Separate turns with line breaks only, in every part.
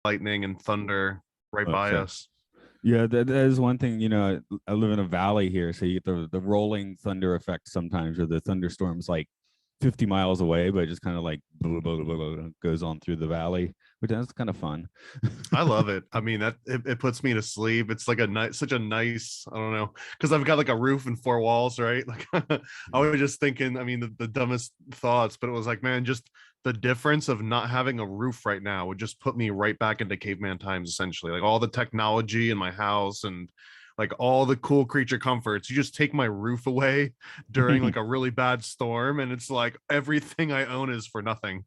lightning and thunder right by
So
us.
yeah, that is one thing. I live in a valley here, so you get the rolling thunder effect sometimes, where the thunderstorms like 50 miles away, but it just kind of like blah, blah, blah, blah, blah, goes on through the valley, which is kind of fun.
I love it. I mean, that it puts me to sleep. It's like a nice, such a nice, I don't know, because I've got like a roof and four walls, right? Like I was just thinking, I mean, the dumbest thoughts, but it was like, man, just the difference of not having a roof right now would just put me right back into caveman times, essentially. Like all the technology in my house and like all the cool creature comforts. You just take my roof away during like a really bad storm, and it's like everything I own is for nothing.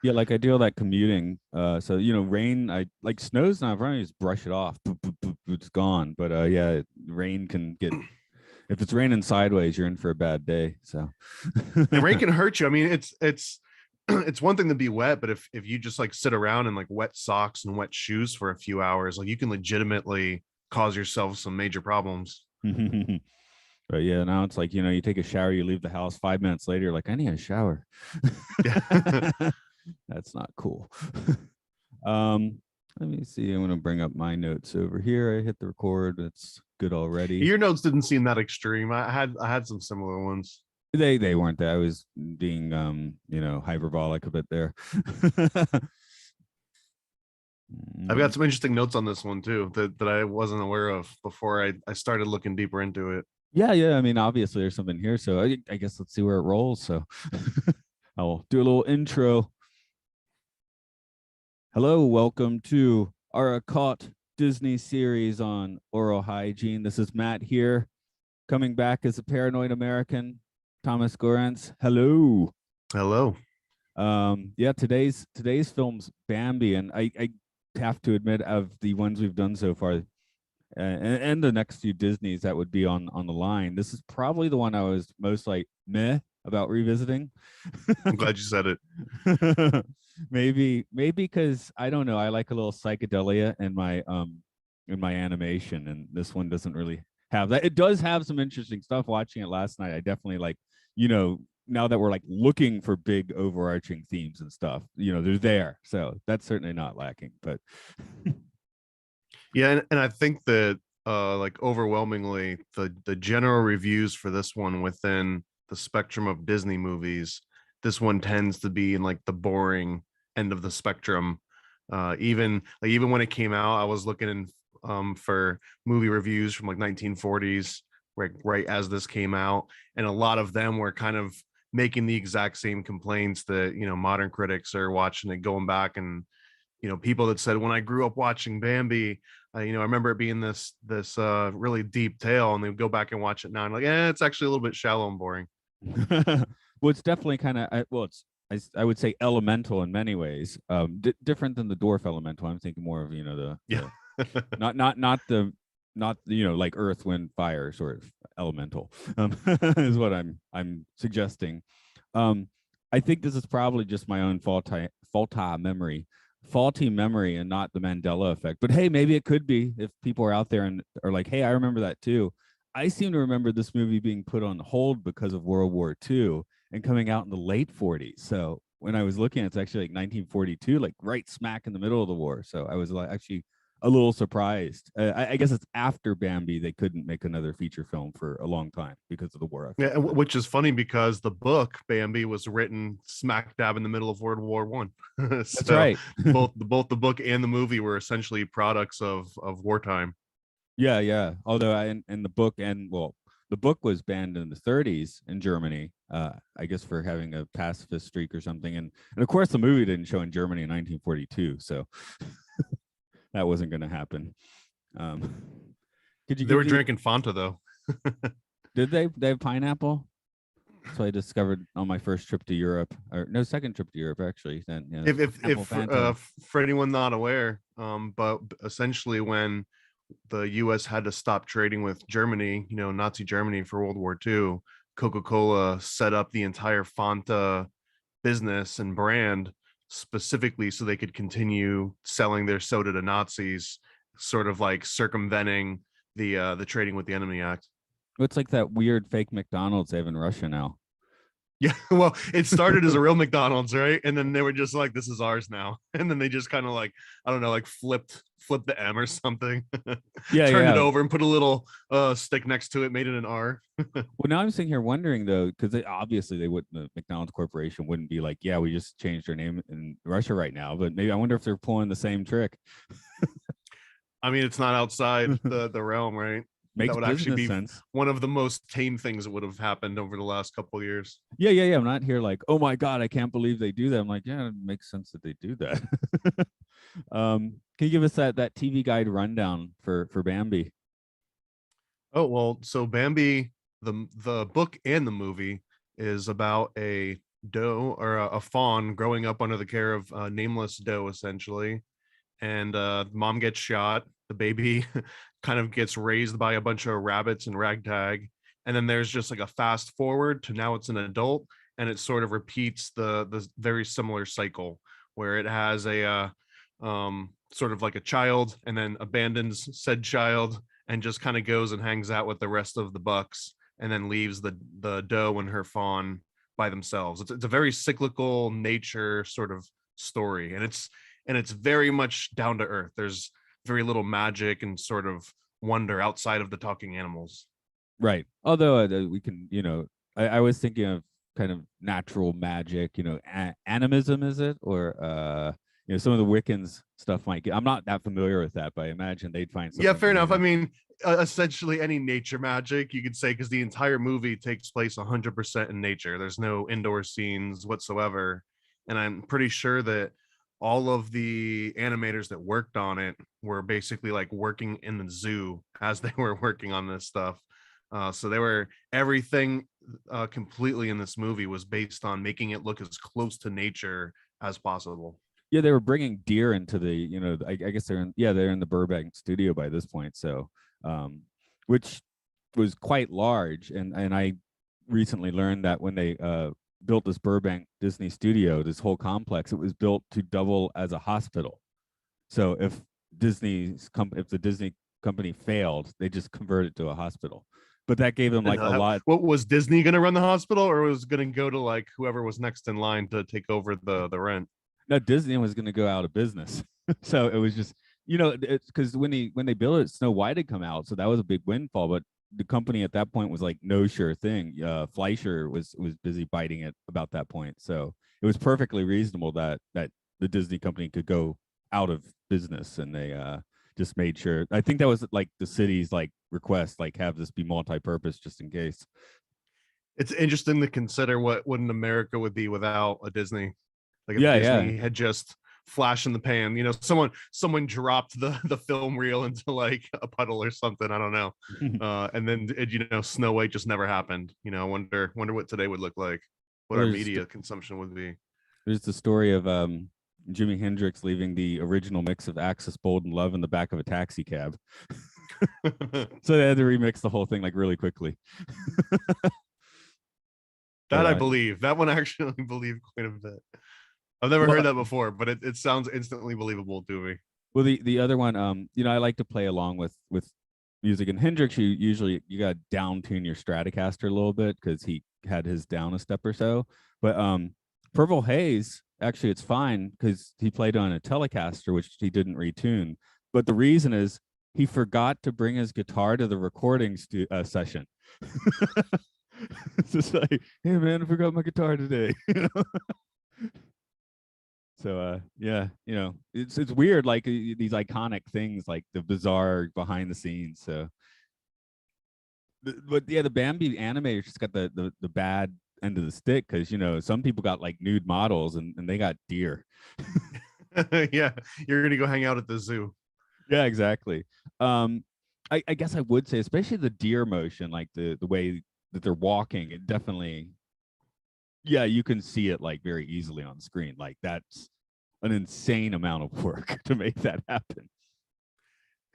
Yeah, like I do all that commuting. So rain, I like snow's not running, just brush it off. Boop, boop, boop, it's gone. But yeah, rain can get if it's raining sideways, you're in for a bad day. So
And rain can hurt you. I mean, it's it's one thing to be wet, but if you just like sit around in like wet socks and wet shoes for a few hours, like you can legitimately cause yourself some major problems.
But yeah, now it's like, you take a shower, you leave the house 5 minutes later, you're like, I need a shower.
Yeah.
That's not cool. um, Let me see. I'm gonna bring up my notes over here. I hit the record. It's good already.
Your notes didn't seem that extreme. I had some similar ones.
They weren't that. I was being hyperbolic a bit there.
I've got some interesting notes on this one too that I wasn't aware of before I started looking deeper into it.
Yeah. I mean, obviously there's something here, so I guess let's see where it rolls. So I'll do a little intro. Hello, welcome to our Occult Disney series on oral hygiene. This is Matt here, coming back as a paranoid American. Thomas Gorentz, hello.
Hello.
Yeah, today's film's Bambi, and I have to admit, of the ones we've done so far, and the next few Disneys that would be on the line, this is probably the one I was most like meh about revisiting.
I'm glad you said it.
maybe because I don't know, I like a little psychedelia in my animation, and this one doesn't really have that. It does have some interesting stuff. Watching it last night, I definitely like, now that we're like looking for big overarching themes and stuff, they're there, so that's certainly not lacking. But
Yeah, and I think that like overwhelmingly the general reviews for this one within the spectrum of Disney movies, this one tends to be in like the boring end of the spectrum. Even when it came out, I was looking in for movie reviews from like 1940s, right as this came out, and a lot of them were kind of making the exact same complaints that modern critics are watching it, going back, and people that said, when I grew up watching Bambi, I remember it being this really deep tale, and they would go back and watch it now and like, it's actually a little bit shallow and boring.
well, it's definitely kind of, well, it's I would say elemental in many ways, different than the dwarf elemental. I'm thinking more of
Yeah.
not the not like earth, wind, fire sort of elemental, is what I'm suggesting. I think this is probably just my own faulty memory and not the Mandela effect. But hey, maybe it could be, if people are out there and are like, hey, I remember that too. I seem to remember this movie being put on hold because of World War II and coming out in the late 40s. So when I was looking, it's actually like 1942, like right smack in the middle of the war. So I was like actually a little surprised. I guess it's after Bambi they couldn't make another feature film for a long time because of the war effort.
Yeah, which is funny because the book Bambi was written smack dab in the middle of World War One.
That's
So
right.
both the book and the movie were essentially products of wartime.
Yeah. Although in the book, and well, the book was banned in the 30s in Germany, I guess for having a pacifist streak or something, and of course the movie didn't show in Germany in 1942, so that wasn't going to happen. Um, could you
They
give
were
the?
drinking Fanta though.
Did they have pineapple? That's what I discovered on my first trip to Europe, or no, second trip to Europe actually. Then
If
pineapple Fanta.
for anyone not aware, but essentially when the U.S. had to stop trading with Germany, Nazi Germany for World War II, Coca-Cola set up the entire Fanta business and brand specifically so they could continue selling their soda to Nazis, sort of like circumventing the Trading with the Enemy Act.
It's like that weird fake McDonald's they have in Russia now.
Yeah, well, it started as a real McDonald's, right? And then they were just like, "This is ours now," and then they just kind of like, I don't know, like flipped the M or something,
Yeah,
turned it
yeah.
over and put a little stick next to it, made it an R.
Well, now I'm sitting here wondering though, because obviously they wouldn't, the McDonald's Corporation wouldn't be like, yeah, we just changed our name in Russia right now. But maybe I wonder if they're pulling the same trick.
I mean, it's not outside the realm, right? That
Makes
would actually
business
be
sense.
one of the most tame things that would have happened over the last couple of years.
Yeah, yeah, yeah. I'm not here like, oh my god, I can't believe they do that. I'm like, yeah, it makes sense that they do that. Can you give us that TV guide rundown for Bambi?
Oh well, so Bambi, the book and the movie is about a doe or a fawn growing up under the care of a nameless doe, essentially. And mom gets shot. The baby kind of gets raised by a bunch of rabbits and ragtag. And then there's just like a fast forward to now it's an adult, and it sort of repeats the very similar cycle where it has a sort of like a child and then abandons said child and just kind of goes and hangs out with the rest of the bucks and then leaves the doe and her fawn by themselves. It's a very cyclical nature sort of story, and it's very much down to earth. There's very little magic and sort of wonder outside of the talking animals.
Right. Although we can, I was thinking of kind of natural magic, animism, is it? Or, some of the Wiccans stuff might get, I'm not that familiar with that, but I imagine they'd find
Yeah,
something
fair enough. I
related.
mean, essentially any nature magic you could say, because the entire movie takes place 100% in nature. There's no indoor scenes whatsoever, and I'm pretty sure that all of the animators that worked on it were basically like working in the zoo as they were working on this stuff. So they were everything completely in this movie was based on making it look as close to nature as possible.
Yeah, they were bringing deer into the, I guess they're in the Burbank studio by this point. So, um, which was quite large. And I recently learned that when they built this Burbank Disney studio, this whole complex, it was built to double as a hospital. So if the Disney company failed, they just converted it to a hospital. But that gave them
And
like a lot.
what was Disney going to run the hospital, or was going to go to like whoever was next in line to take over the rent?
No, Disney was going to go out of business. So it was just, it's because when they built it, Snow White had come out, so that was a big windfall. But the company at that point was like no sure thing. Fleischer was busy biting it about that point, so it was perfectly reasonable that the Disney company could go out of business, and they just made sure. I think that was like the city's like request, like have this be multi-purpose just in case.
It's interesting to consider what an America would be without a Disney. Like if
Yeah, yeah.
Disney had just flash in the pan, someone dropped the film reel into like a puddle or something. I don't know. And then Snow White just never happened. Wonder what today would look like, what our
Well,
media consumption would be.
there's the story of Jimi Hendrix leaving the original mix of Axis Bold and Love in the back of a taxi cab. So they had to remix the whole thing like really quickly. But
That I believe. That one I actually believe quite a bit. I've never
well,
heard that before, but it sounds instantly believable to me.
well, the other one, I like to play along with music. And Hendrix, you got to down tune your Stratocaster a little bit because he had his down a step or so. But Purple Haze, actually, it's fine because he played on a Telecaster, which he didn't retune. But the reason is he forgot to bring his guitar to the recording session. It's just like, hey man, I forgot my guitar today. So yeah, it's weird, like these iconic things, like the bizarre behind the scenes. So, but yeah, the Bambi animators just got the bad end of the stick because some people got like nude models and they got deer.
Yeah, you're gonna go hang out at the zoo.
Yeah, exactly. Um, I guess I would say, especially the deer motion, like the way that they're walking, it definitely, yeah, you can see it like very easily on screen. Like that's an insane amount of work to make that happen.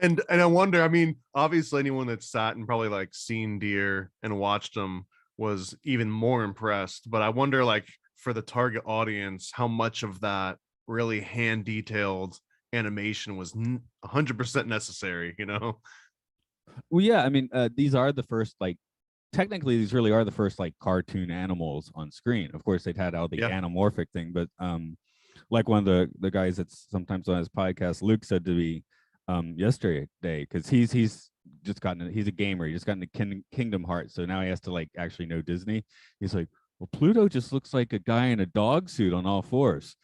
And I wonder, I mean, obviously anyone that's sat and probably like seen deer and watched them was even more impressed. But I wonder, like, for the target audience, how much of that really hand detailed animation was 100% necessary,
Well, yeah, I mean, these are the first like technically these really are the first like cartoon animals on screen. Of course, they'd had all the
Yeah.
anamorphic thing, but like one of the guys that's sometimes on his podcast, Luke, said to me yesterday, because he's just gotten, he's a gamer, he just got into Kingdom Hearts, so now he has to like actually know Disney. He's like, well, Pluto just looks like a guy in a dog suit on all fours.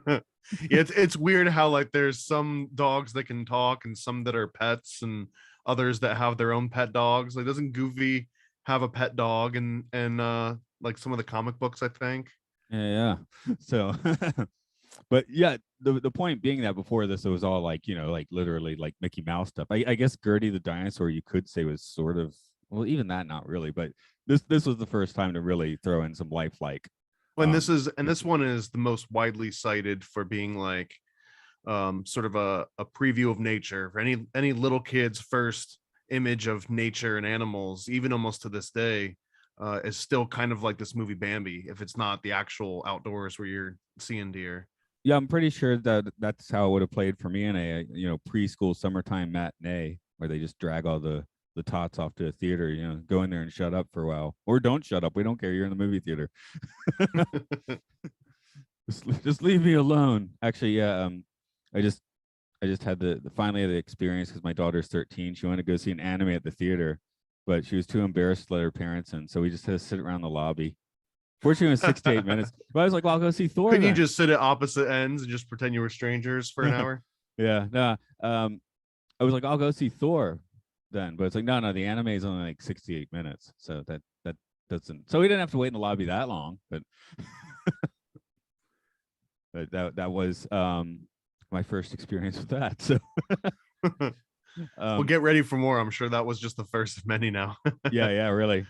Yeah, it's weird how like there's some dogs that can talk and some that are pets and others that have their own pet dogs. Like doesn't Goofy have a pet dog and like some of the comic books, I think.
Yeah, yeah. So but yeah, the point being that before this it was all like, like literally like Mickey Mouse stuff. I guess Gertie the dinosaur you could say was sort of, well, even that not really, but this was the first time to really throw in some lifelike.
When this is and
Creatures.
this one is the most widely cited for being like sort of a preview of nature for any little kid's first image of nature and animals, even almost to this day, is still kind of like this movie Bambi, if it's not the actual outdoors where you're seeing deer.
Yeah, I'm pretty sure that that's how it would have played for me in a preschool summertime matinee where they just drag all the tots off to a theater. Go in there and shut up for a while, or don't shut up. We don't care. You're in the movie theater. Just leave me alone. Actually, yeah. I just I just had the finally had the experience because my daughter's 13. She wanted to go see an anime at the theater, but she was too embarrassed to let her parents in, so we just had to sit around the lobby. Fortunately, it was 6 to 8 minutes. But I was like, "Well, I'll go see Thor
Couldn't you
then."
just sit at opposite ends and just pretend you were strangers for an hour?
Yeah, no. I was like, "I'll go see Thor then," but it's like, no, no. The anime is only like 68 minutes, so that doesn't. So we didn't have to wait in the lobby that long, but that was my first experience with that. So
Well,
um,
get ready for more. I'm sure that was just the first of many now.
yeah, yeah, really.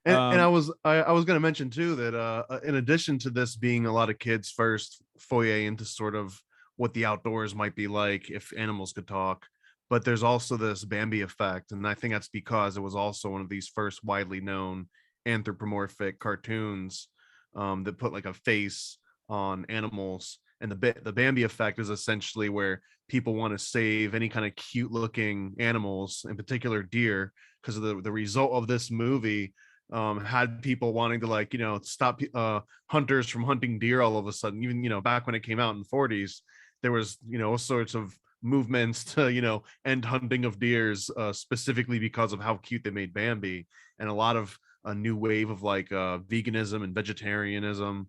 And I was going to mention too that in addition to this being a lot of kids' first foyer into sort of what the outdoors might be like if animals could talk, but there's also this Bambi effect, and I think that's because it was also one of these first widely known anthropomorphic cartoons that put like a face on animals. And the Bambi effect is essentially where people want to save any kind of cute looking animals, in particular deer, because of the result of this movie had people wanting to like stop hunters from hunting deer all of a sudden. Even back when it came out in the 40s, there was all sorts of movements to end hunting of deers specifically because of how cute they made Bambi, and a lot of a new wave of like veganism and vegetarianism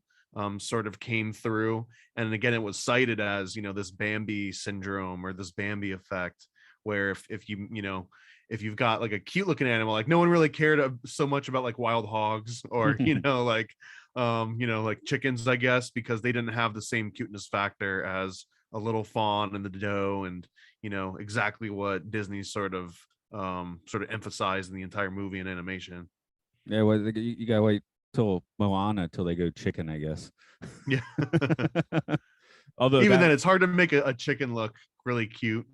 sort of came through. And again, it was cited as this Bambi syndrome or this Bambi effect, where if if you've got like a cute looking animal, like no one really cared so much about like wild hogs or like chickens, I guess, because they didn't have the same cuteness factor as a little fawn and the doe, and exactly what Disney sort of emphasized in the entire movie and animation.
Yeah, well, you gotta wait till Moana till they go chicken, I guess.
Yeah.
Although
Even
that,
then, it's hard to make a chicken look really cute.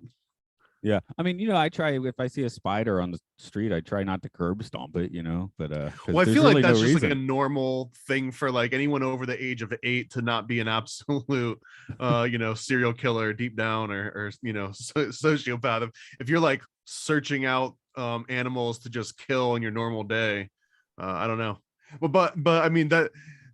yeah, I mean, I try if I see a spider on the street, I try not to curb stomp it, but because
Well, I
there's
feel like
really no
that's just like a
reason.
normal thing for like anyone over the age of 8 to not be an absolute, serial killer deep down, or sociopath. If you're like searching out animals to just kill in your normal day, I don't know. But I mean that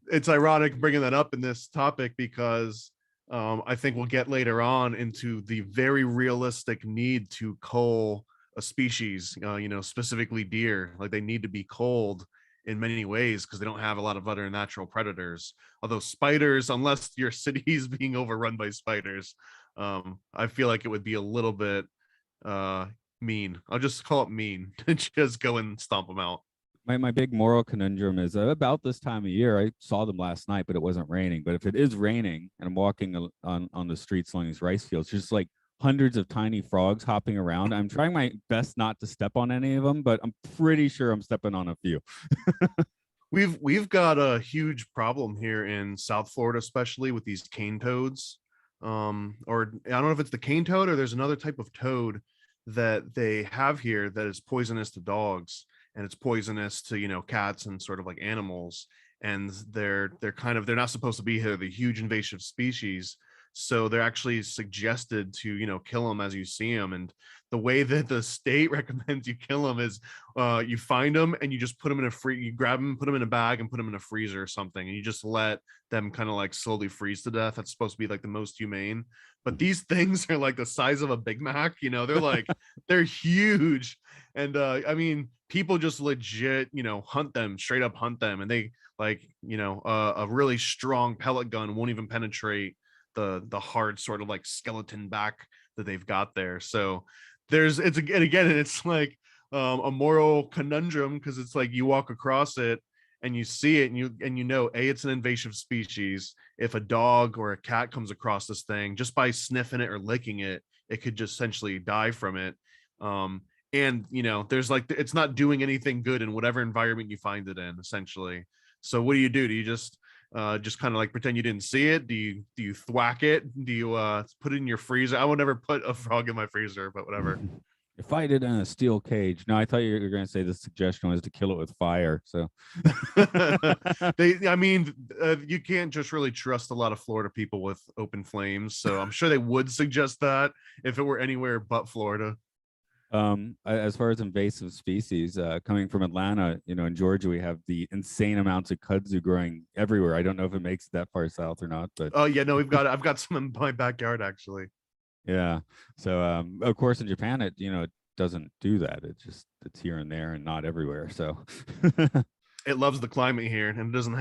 it's ironic bringing that up in this topic because I think we'll get later on into the very realistic need to cull a species, specifically deer. Like they need to be culled in many ways because they don't have a lot of other natural predators. Although spiders, unless your city is being overrun by spiders, I feel like it would be a little bit uh, mean. I'll just call it mean to just go and stomp them out.
My big moral conundrum is about this time of year. I saw them last night, but it wasn't raining. But if it is raining and I'm walking on the streets along these rice fields, just like hundreds of tiny frogs hopping around. I'm trying my best not to step on any of them, but I'm pretty sure I'm stepping on a few.
We've got a huge problem here in South Florida, especially with these cane toads. Or I don't know if it's the cane toad or there's another type of toad that they have here that is poisonous to dogs, and it's poisonous to cats and sort of like animals. And they're not supposed to be here. The huge invasive species. so they're actually suggested to, you know, kill them as you see them. And the way that the state recommends you kill them is you find them and you just put them in you grab them, put them in a bag and put them in a freezer or something, and you just let them kind of like slowly freeze to death. That's supposed to be like the most humane. But these things are like the size of a Big Mac, you know, they're like they're huge. And I mean, people just legit, you know, hunt them, straight up hunt them. And they like, you know, a really strong pellet gun won't even penetrate the hard sort of like skeleton back that they've got there. So it's again, it's like a moral conundrum, because it's like you walk across it and you see it and you know, it's an invasive species. If a dog or a cat comes across this thing, just by sniffing it or licking it, it could just essentially die from it. And you know, there's like, it's not doing anything good in whatever environment you find it in, essentially. So what do? Do you just kind of like pretend you didn't see it? Do you thwack it? Do you put it in your freezer? I would never put a frog in my freezer, but whatever.
You fight it in a steel cage. No, I thought you were going to say the suggestion was to kill it with fire. So,
I mean, you can't just really trust a lot of Florida people with open flames. So I'm sure they would suggest that if it were anywhere but Florida.
As far as invasive species, coming from Atlanta, you know, in Georgia, we have the insane amounts of kudzu growing everywhere. I don't know if it makes it that far south or not, but
oh yeah, no, I've got some in my backyard actually.
yeah. So, of course, in Japan, it, you know, it doesn't do that. It's here and there and not everywhere. So
it loves the climate here, and it doesn't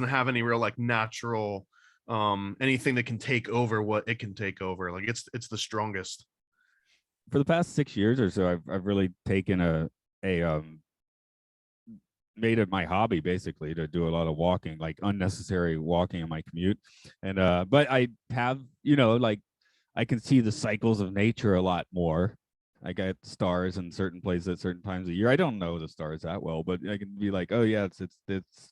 have any real like natural anything that can take over what it can take over. Like it's the strongest.
For the past 6 years or so, I've really taken made it my hobby basically to do a lot of walking, like unnecessary walking in my commute. And but I have, you know, like I can see the cycles of nature a lot more. I got stars in certain places at certain times of year. I don't know the stars that well, but I can be like, oh yeah, it's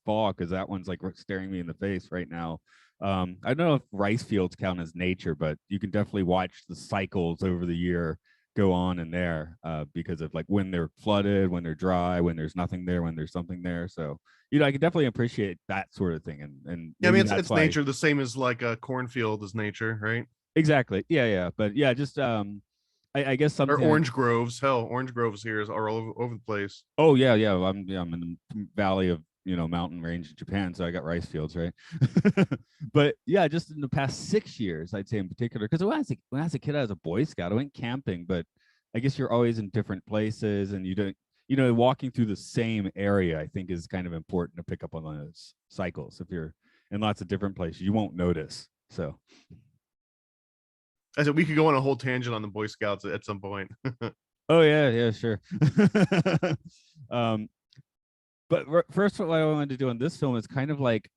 fall because that one's like staring me in the face right now. I don't know if rice fields count as nature, but you can definitely watch the cycles over the year go on in there because of like when they're flooded, when they're dry, when there's nothing there, when there's something there. So, you know, I can definitely appreciate that sort of thing. And
yeah, I mean, it's nature, the same as like a cornfield is nature, right?
Exactly. Yeah. But yeah, just I guess something.
Or orange groves. Hell, orange groves here are all over the place.
Oh yeah. I'm in the valley of, you know, mountain range in Japan, so I got rice fields, right? But yeah, just in the past 6 years, I'd say in particular, because when I was a kid, I was a Boy Scout. I went camping, but I guess you're always in different places, and you don't, you know, walking through the same area, I think is kind of important to pick up on those cycles. If you're in lots of different places, you won't notice. So
I said we could go on a whole tangent on the Boy Scouts at some point.
oh yeah, sure. But first, what I wanted to do on this film is kind of like,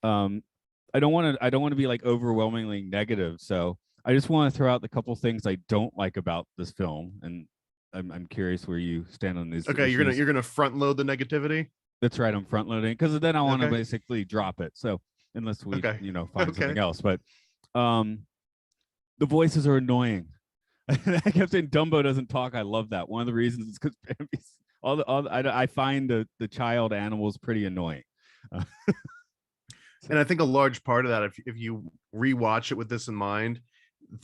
I don't want to be like overwhelmingly negative. So I just want to throw out the couple things I don't like about this film, and I'm curious where you stand on these.
Okay,
issues.
you're gonna front load the negativity.
That's right. I'm front loading because then I want to basically drop it. So unless we, you know, find something else, but the voices are annoying. I kept saying Dumbo doesn't talk. I love that. One of the reasons is because Bambi's I find the child animals pretty annoying.
And I think a large part of that, if you rewatch it with this in mind,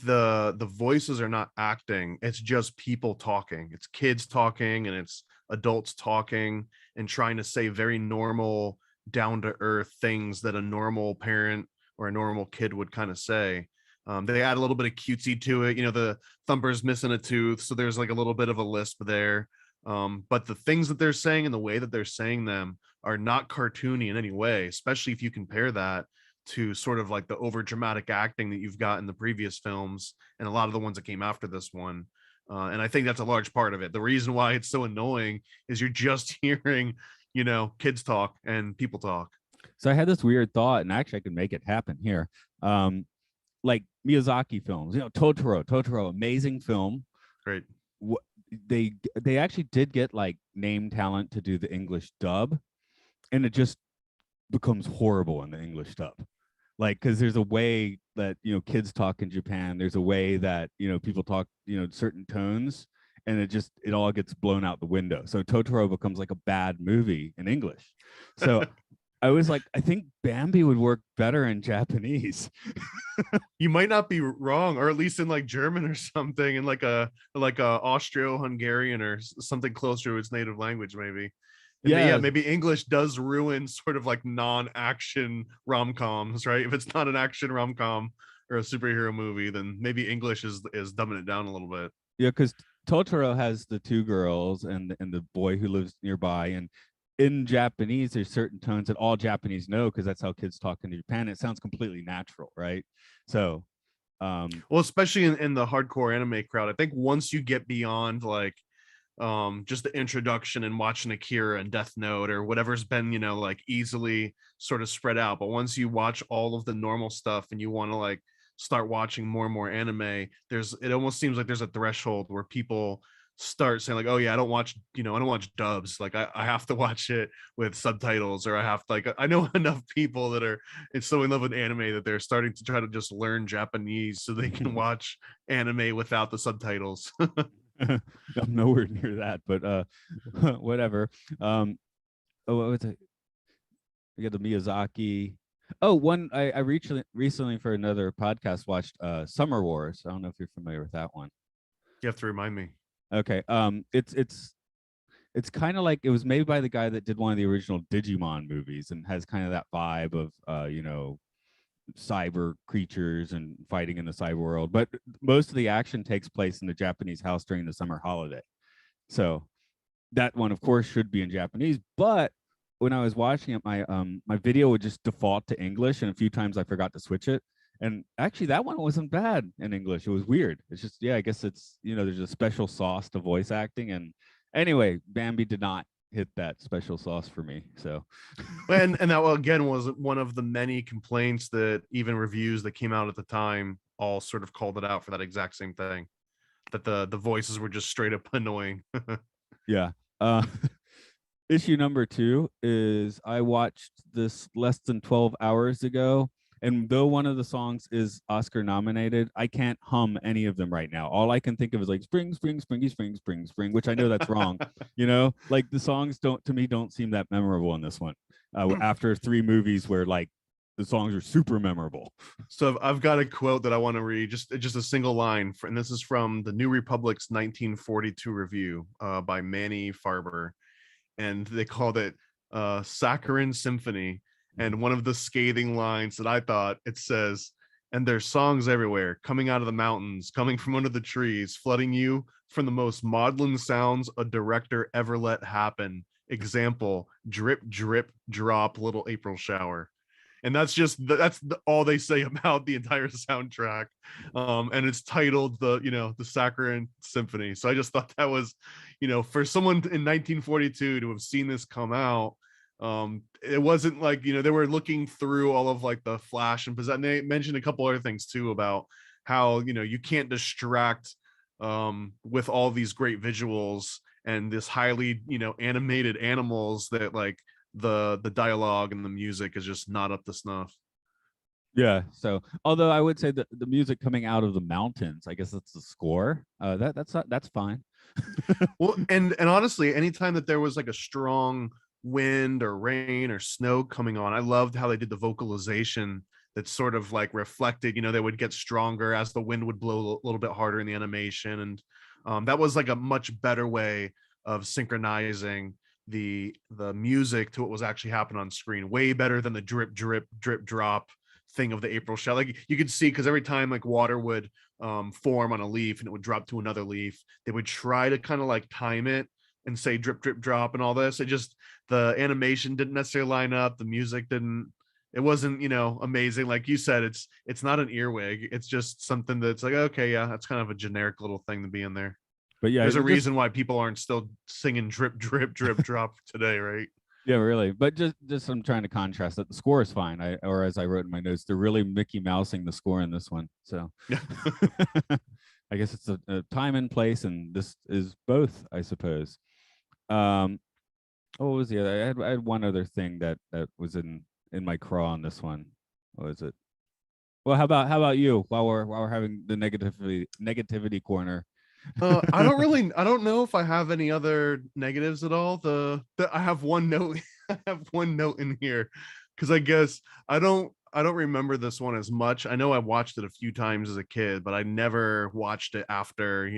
the voices are not acting. It's just people talking. It's kids talking and it's adults talking and trying to say very normal, down to earth things that a normal parent or a normal kid would kind of say. They add a little bit of cutesy to it. You know, the Thumper's missing a tooth, so there's like a little bit of a lisp there. But the things that they're saying and the way that they're saying them are not cartoony in any way, especially if you compare that to sort of like the over dramatic acting that you've got in the previous films and a lot of the ones that came after this one. And I think that's a large part of it. The reason why it's so annoying is you're just hearing, you know, kids talk and people talk.
So I had this weird thought, and actually I could make it happen here. Like Miyazaki films, you know, Totoro, amazing film.
Great.
They actually did get like name talent to do the English dub, and it just becomes horrible in the English dub. Like, because there's a way that, you know, kids talk in Japan. There's a way that, you know, people talk, you know, certain tones, and it all gets blown out the window. So Totoro becomes like a bad movie in English. So I was like, I think Bambi would work better in Japanese.
You might not be wrong, or at least in like German or something, in like a Austro-Hungarian or something closer to its native language, maybe. And yeah,
Yeah,
maybe English does ruin sort of like non-action rom-coms, right? If it's not an action rom-com or a superhero movie, then maybe English is dumbing it down a little bit.
yeah, because Totoro has the two girls and the boy who lives nearby, and in Japanese, there's certain tones that all Japanese know because that's how kids talk in Japan. It sounds completely natural, right? So,
Well, especially in the hardcore anime crowd, I think once you get beyond like just the introduction and watching Akira and Death Note or whatever's been, like easily sort of spread out, but once you watch all of the normal stuff and you want to like start watching more and more anime, it almost seems like there's a threshold where people start saying like, oh yeah, I don't watch dubs, like I have to watch it with subtitles, or I have to, like, I know enough people that are it's so in love with anime that they're starting to try to just learn Japanese so they can watch anime without the subtitles.
I'm nowhere near that, but whatever. Oh, what was it? We got the Miyazaki. Oh, one I recently for another podcast watched Summer Wars. I don't know if you're familiar with that one.
You have to remind me.
Okay. It's kind of like it was made by the guy that did one of the original Digimon movies and has kind of that vibe of cyber creatures and fighting in the cyber world. But most of the action takes place in the Japanese house during the summer holiday. So that one, of course, should be in Japanese. But when I was watching it, my video would just default to English, and a few times I forgot to switch it. And actually, that one wasn't bad in English. It was weird. It's just, yeah, I guess it's, there's a special sauce to voice acting. And anyway, Bambi did not hit that special sauce for me. So,
And that, well, again, was one of the many complaints that even reviews that came out at the time all sort of called it out for that exact same thing, that the voices were just straight up annoying.
yeah. Uh, issue number 2 is I watched this less than 12 hours ago. And though one of the songs is Oscar nominated, I can't hum any of them right now. All I can think of is like spring, spring, springy, spring, spring, spring, which I know that's wrong. Like the songs don't seem that memorable in this one. After 3 movies where like the songs are super memorable.
So I've got a quote that I want to read, just a single line, and this is from the New Republic's 1942 review by Manny Farber, and they called it Saccharine Symphony. And one of the scathing lines that I thought, it says, and there's songs everywhere, coming out of the mountains, coming from under the trees, flooding you from the most maudlin sounds a director ever let happen. Example, drip, drip, drop, little April shower. And that's all they say about the entire soundtrack. And it's titled the Saccharine Symphony. So I just thought that was, for someone in 1942 to have seen this come out, it wasn't like, they were looking through all of like the flash and they mentioned a couple other things too about how, you can't distract with all these great visuals and this highly, animated animals, that like the dialogue and the music is just not up to snuff.
Yeah. So, although I would say that the music coming out of the mountains, I guess that's the score. That's fine.
Well, and honestly, anytime that there was like a strong wind or rain or snow coming on, I loved how they did the vocalization that sort of like reflected, they would get stronger as the wind would blow a little bit harder in the animation. And that was like a much better way of synchronizing the music to what was actually happening on screen, way better than the drip drip drip drop thing of the April shower. Like you could see, because every time like water would form on a leaf and it would drop to another leaf, they would try to kind of like time it and say drip drip drop and all this. It just, the animation didn't necessarily line up, the music didn't, it wasn't, amazing. Like you said, it's not an earwig, it's just something that's like, okay, yeah, that's kind of a generic little thing to be in there.
But yeah,
there's a reason why people aren't still singing drip drip drip drop today, right?
Yeah, really. But just I'm trying to contrast that the score is fine. Or as I wrote in my notes, they're really Mickey Mousing the score in this one. So I guess it's a time and place, and this is both, I suppose. What was the other? I had one other thing that was in my craw on this one. What was it? Well, how about you? While we're having the negativity corner.
I don't know if I have any other negatives at all. I have one note I have one note in here because I guess I don't remember this one as much. I know I watched it a few times as a kid, but I never watched it after,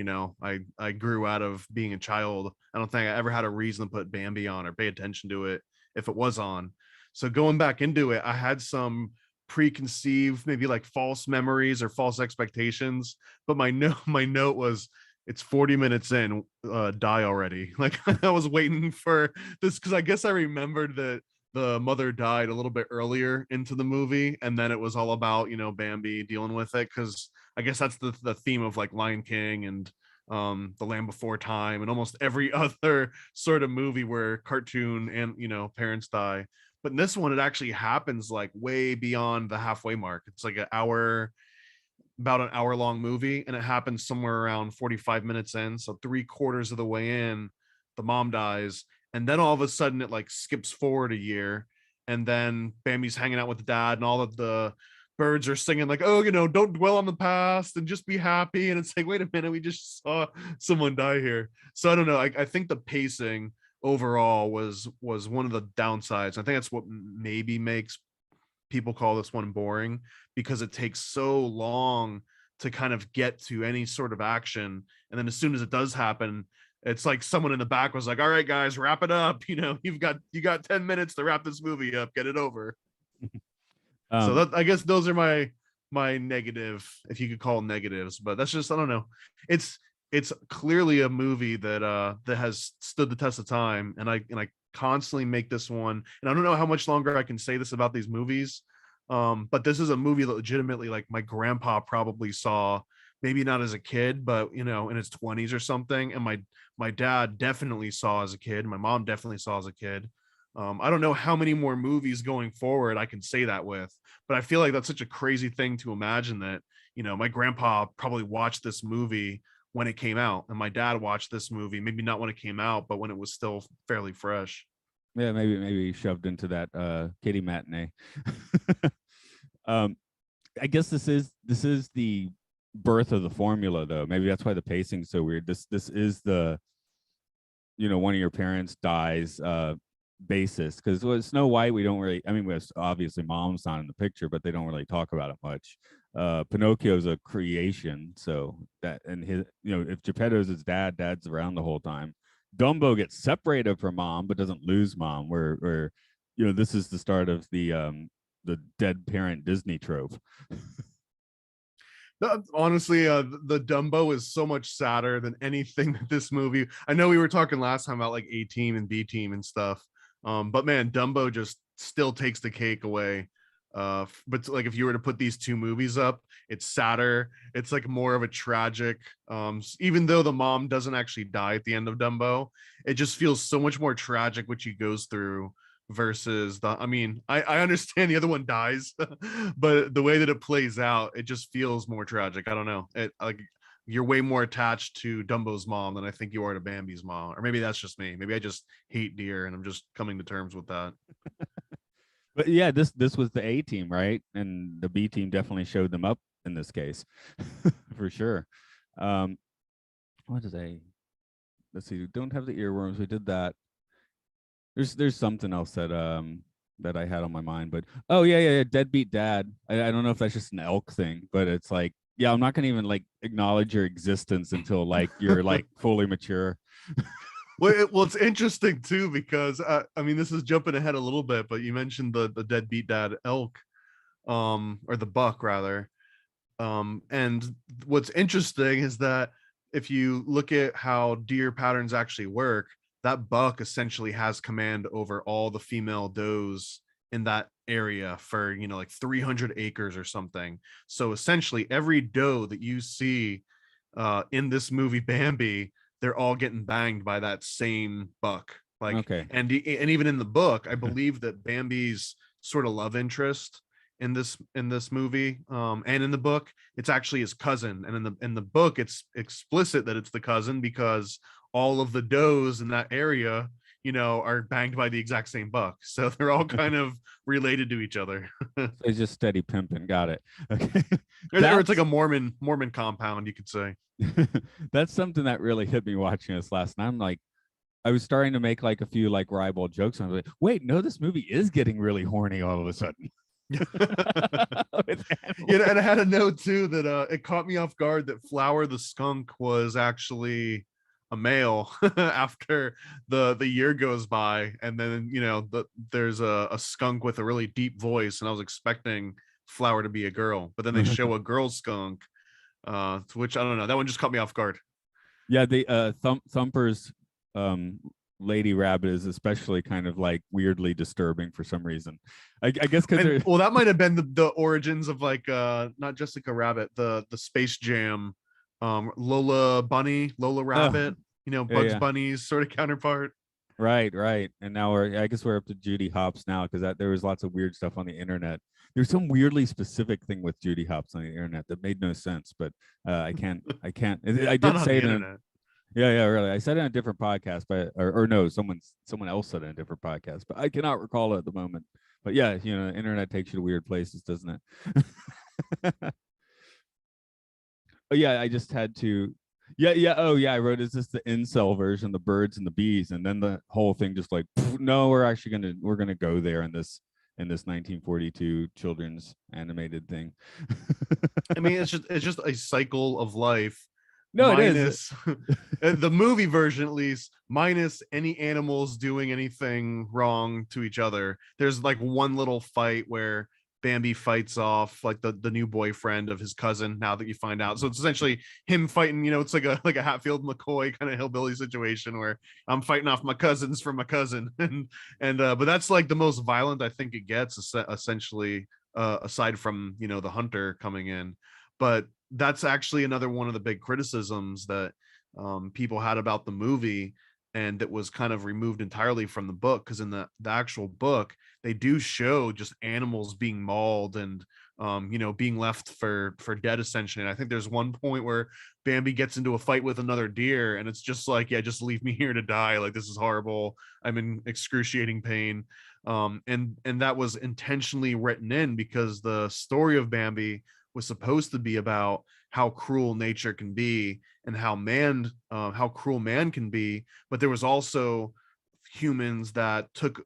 I grew out of being a child. I don't think I ever had a reason to put Bambi on or pay attention to it if it was on. So going back into it, I had some preconceived, maybe like false memories or false expectations. But my note was it's 40 minutes in, die already. Like I was waiting for this because I guess I remembered that the mother died a little bit earlier into the movie, and then it was all about Bambi dealing with it, because I guess that's the theme of like Lion King and the Land Before Time and almost every other sort of movie where cartoon and parents die. But in this one, it actually happens like way beyond the halfway mark. It's like about an hour long movie, and it happens somewhere around 45 minutes in. So 3/4 of the way in, the mom dies. And then all of a sudden it like skips forward a year. And then Bambi's hanging out with the dad, and all of the birds are singing like, oh, don't dwell on the past and just be happy. And it's like, wait a minute, we just saw someone die here. So I don't know. I think the pacing overall was one of the downsides. I think that's what maybe makes people call this one boring, because it takes so long to kind of get to any sort of action. And then as soon as it does happen, it's like someone in the back was like, all right, guys, wrap it up. You got 10 minutes to wrap this movie up, get it over. So that, I guess those are my negative, if you could call them negatives, but that's just, I don't know. It's clearly a movie that has stood the test of time. And I constantly make this one, and I don't know how much longer I can say this about these movies. But this is a movie that legitimately, like, my grandpa probably saw, maybe not as a kid, but in his 20s or something. And my dad definitely saw as a kid. My mom definitely saw as a kid. I don't know how many more movies going forward I can say that with, but I feel like that's such a crazy thing to imagine that, my grandpa probably watched this movie when it came out, and my dad watched this movie, maybe not when it came out, but when it was still fairly fresh.
Yeah, maybe shoved into that kitty matinee. um, I guess this is the birth of the formula, though. Maybe that's why the pacing's so weird. This is the one of your parents dies basis, because with Snow White we don't really, I mean, obviously mom's not in the picture, but they don't really talk about it much. Pinocchio's a creation, so that, and his, if Geppetto's his dad's around the whole time. Dumbo gets separated from mom but doesn't lose mom, where this is the start of the dead parent Disney trope.
Honestly, the Dumbo is so much sadder than anything that this movie. I know we were talking last time about like A Team and B Team and stuff, but man, Dumbo just still takes the cake away. But like, if you were to put these two movies up, it's sadder. It's like more of a tragic. Even though the mom doesn't actually die at the end of Dumbo, it just feels so much more tragic what she goes through versus I mean, I understand the other one dies, but the way that it plays out, it just feels more tragic. I don't know. It, like, you're way more attached to Dumbo's mom than I think you are to Bambi's mom. Or maybe that's just me. Maybe I just hate deer and I'm just coming to terms with that.
But yeah, this was the A team, right? And the B team definitely showed them up in this case, for sure. What is a? Let's see. Don't have the earworms. We did that. There's something else that I had on my mind, but oh yeah, deadbeat dad. I don't know if that's just an elk thing, but it's like, yeah, I'm not gonna even like acknowledge your existence until like you're like fully mature.
Well, it's interesting too, because I mean, this is jumping ahead a little bit, but you mentioned the deadbeat dad elk, or the buck rather. And what's interesting is that if you look at how deer patterns actually work, that buck essentially has command over all the female does in that area for like 300 acres or something. So essentially every doe that you see in this movie Bambi, they're all getting banged by that same buck. Like,
Okay.
and even in the book, I believe that Bambi's sort of love interest in this movie, and in the book, it's actually his cousin. And in the book, it's explicit that it's the cousin, because all of the does in that area, are banged by the exact same buck. So they're all kind of related to each other.
So he's just steady pimping. Got it. Okay.
Or it's like a Mormon compound, you could say.
That's something that really hit me watching this last night. I'm like, I was starting to make like a few like ribald jokes. And I was like, wait, no, this movie is getting really horny all of a sudden.
And I had a note too that it caught me off guard that Flower the skunk was actually a male after the year goes by, and then there's a skunk with a really deep voice, and I was expecting Flower to be a girl, but then they show a girl skunk, which I don't know, that one just caught me off guard.
Yeah, the Thumper's um lady rabbit is especially kind of like weirdly disturbing for some reason. I guess because
well, that might have been the origins of like not Jessica Rabbit, the Space Jam, Lola Rabbit, Bugs
yeah.
Bunny's sort of counterpart.
Right. And now I guess we're up to Judy Hopps now, because there was lots of weird stuff on the internet. There's some weirdly specific thing with Judy Hopps on the internet that made no sense, but I can't. I did say it in, yeah, really. I said it in a different podcast, but or no, someone else said it in a different podcast, but I cannot recall it at the moment. But yeah, the internet takes you to weird places, doesn't it? Oh yeah, I just had to. Yeah. Oh yeah, I wrote, is this the incel version, the birds and the bees, and then the whole thing just like, no, we're gonna go there in this 1942 children's animated thing.
I mean, it's just a cycle of life.
No,
minus, it is the movie version, at least, minus any animals doing anything wrong to each other. There's like one little fight where Bambi fights off like the new boyfriend of his cousin, now that you find out. So it's essentially him fighting, it's like a Hatfield McCoy kind of hillbilly situation where I'm fighting off my cousins for my cousin. and but that's like the most violent I think it gets, essentially, aside from the hunter coming in. But that's actually another one of the big criticisms that people had about the movie, and that was kind of removed entirely from the book, because in the actual book they do show just animals being mauled and being left for dead, essentially. And I think there's one point where Bambi gets into a fight with another deer, and it's just like, yeah, just leave me here to die, like this is horrible, I'm in excruciating pain. And that was intentionally written in because the story of Bambi was supposed to be about how cruel nature can be and how cruel man can be. But there was also humans that took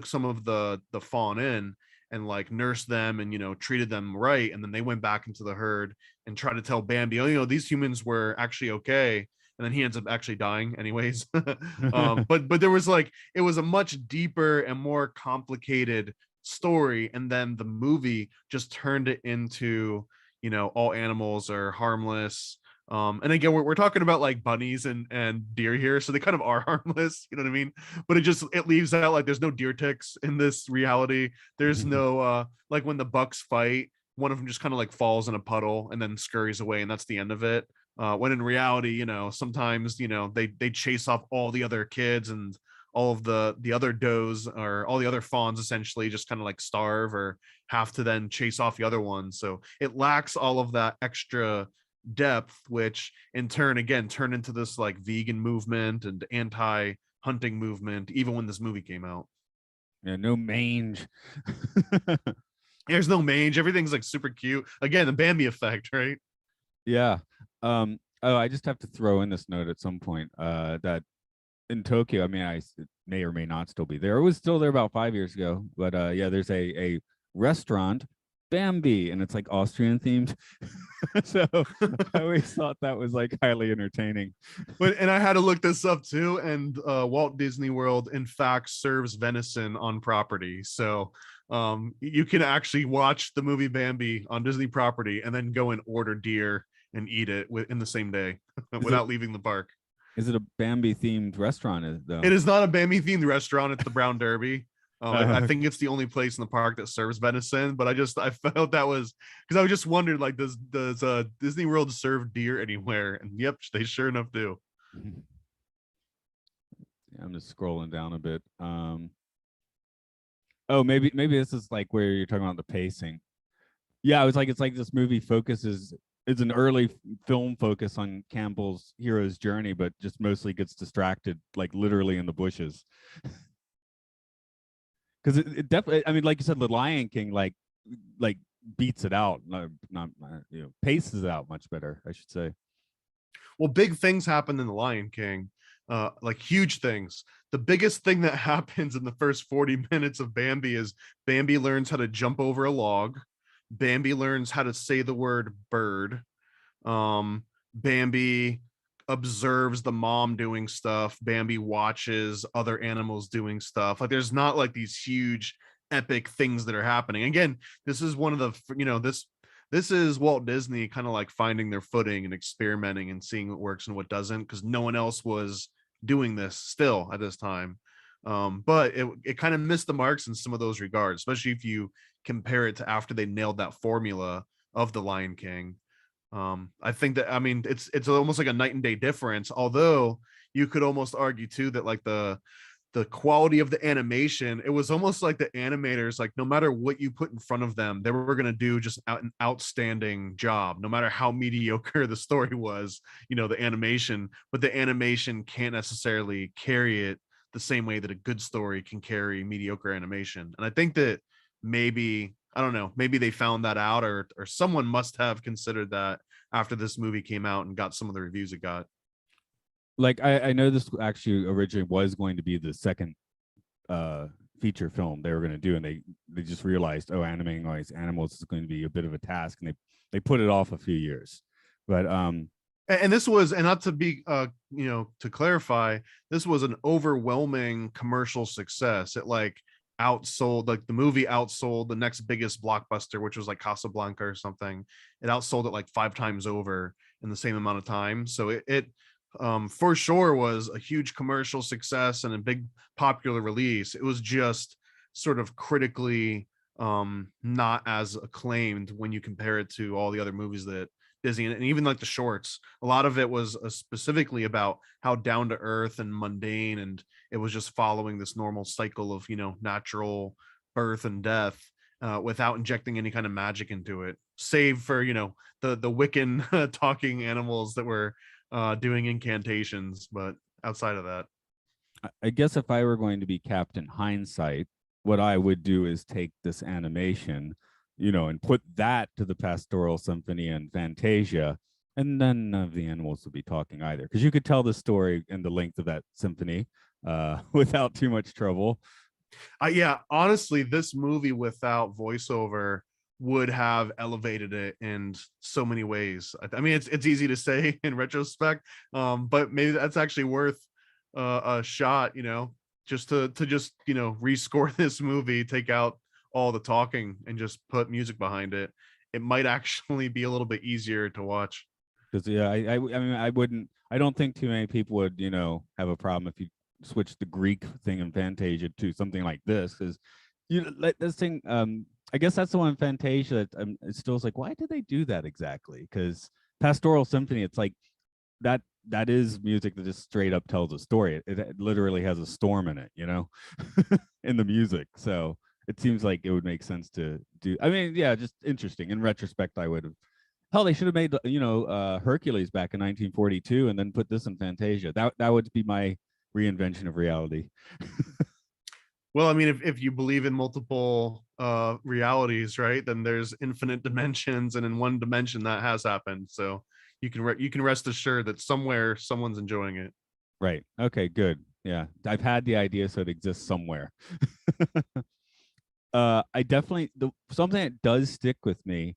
some of the fawn in and like nursed them and treated them right, and then they went back into the herd and tried to tell Bambi, oh, these humans were actually okay, and then he ends up actually dying anyways. But there was like, it was a much deeper and more complicated story, and then the movie just turned it into all animals are harmless. And again, we're talking about like bunnies and deer here, so they kind of are harmless, you know what I mean? But it leaves out like there's no deer ticks in this reality. There's no like when the bucks fight, one of them just kind of like falls in a puddle and then scurries away, and that's the end of it. When in reality, sometimes they chase off all the other kids, and all of the other does, or all the other fawns, essentially just kind of like starve or have to then chase off the other ones. So it lacks all of that extra depth, which in turn again turned into this like vegan movement and anti-hunting movement even when this movie came out.
Yeah, no mange.
There's no mange, everything's like super cute, again the Bambi effect, right?
Yeah. Oh, I just have to throw in this note at some point, that in Tokyo, I mean, it may or may not still be there. It was still there about 5 years ago, but yeah, there's a restaurant, Bambi, and it's like Austrian themed. So I always thought that was like highly entertaining.
And I had to look this up too, and Walt Disney World in fact serves venison on property. So you can actually watch the movie Bambi on Disney property and then go and order deer and eat it in the same day without leaving the park.
Is it a Bambi themed restaurant though?
It is not a Bambi themed restaurant. It's the Brown Derby. I think it's the only place in the park that serves venison, but I felt that was because I just wondered, like, does Disney World serve deer anywhere? And yep, they sure enough do.
I'm just scrolling down a bit. Oh, maybe this is like where you're talking about the pacing. Yeah, it's like this movie focuses. It's an early film focus on Campbell's hero's journey, but just mostly gets distracted, like literally in the bushes. Because it definitely, I mean, like you said, the Lion King like beats it out, not paces it out much better, I should say.
Well, big things happened in the Lion King. like huge things. The biggest thing that happens in the first 40 minutes of Bambi is Bambi learns how to jump over a log. Bambi learns how to say the word bird. Bambi observes the mom doing stuff. Bambi watches other animals doing stuff. Like there's not like these huge epic things that are happening. Again, this is one of the, this is Walt Disney kind of like finding their footing and experimenting and seeing what works and what doesn't, because no one else was doing this still at this time. But it kind of missed the marks in some of those regards, especially if you compare it to after they nailed that formula of the Lion King. I think that, I mean, it's almost like a night and day difference, although you could almost argue too that like the quality of the animation, it was almost like the animators, like no matter what you put in front of them, they were going to do just an outstanding job, no matter how mediocre the story was, the animation. But the animation can't necessarily carry it the same way that a good story can carry mediocre animation. And I think that maybe, I don't know, maybe they found that out, or someone must have considered that after this movie came out and got some of the reviews it got.
Like I know this actually originally was going to be the second feature film they were going to do, and they just realized, oh, animating all these animals is going to be a bit of a task, and they put it off a few years. But
and this was, and not to be to clarify, this was an overwhelming commercial success. It like outsold, like the movie outsold the next biggest blockbuster, which was like Casablanca or something. It outsold it like 5 times over in the same amount of time. So it for sure was a huge commercial success and a big popular release. It was just sort of critically not as acclaimed when you compare it to all the other movies that Disney, and even like the shorts, a lot of it was specifically about how down to earth and mundane, and it was just following this normal cycle of natural birth and death, without injecting any kind of magic into it, save for the Wiccan talking animals that were doing incantations. But outside of that,
I guess if I were going to be Captain Hindsight, what I would do is take this animation, and put that to the Pastoral Symphony and Fantasia, and then none of the animals would be talking either, because you could tell the story and the length of that symphony without too much trouble.
Yeah, honestly, this movie without voiceover would have elevated it in so many ways. I mean, it's easy to say in retrospect, but maybe that's actually worth a shot, just to just rescore this movie, take out all the talking and just put music behind it. It might actually be a little bit easier to watch.
Because yeah, I mean, I don't think too many people would have a problem if you switch the Greek thing in Fantasia to something like this, because like this thing, I guess that's the one in Fantasia that it still is like, why did they do that exactly? Because Pastoral Symphony, it's like that is music that just straight up tells a story. It literally has a storm in it, in the music. So it seems like it would make sense to do. I mean, yeah, just interesting. In retrospect, I would have. Hell, they should have made Hercules back in 1942 and then put this in Fantasia. That would be my reinvention of reality.
Well, I mean, if you believe in multiple realities, right, then there's infinite dimensions, and in one dimension that has happened. So you can rest assured that somewhere someone's enjoying it.
Right. Okay. Good. Yeah, I've had the idea, so it exists somewhere. I definitely something that does stick with me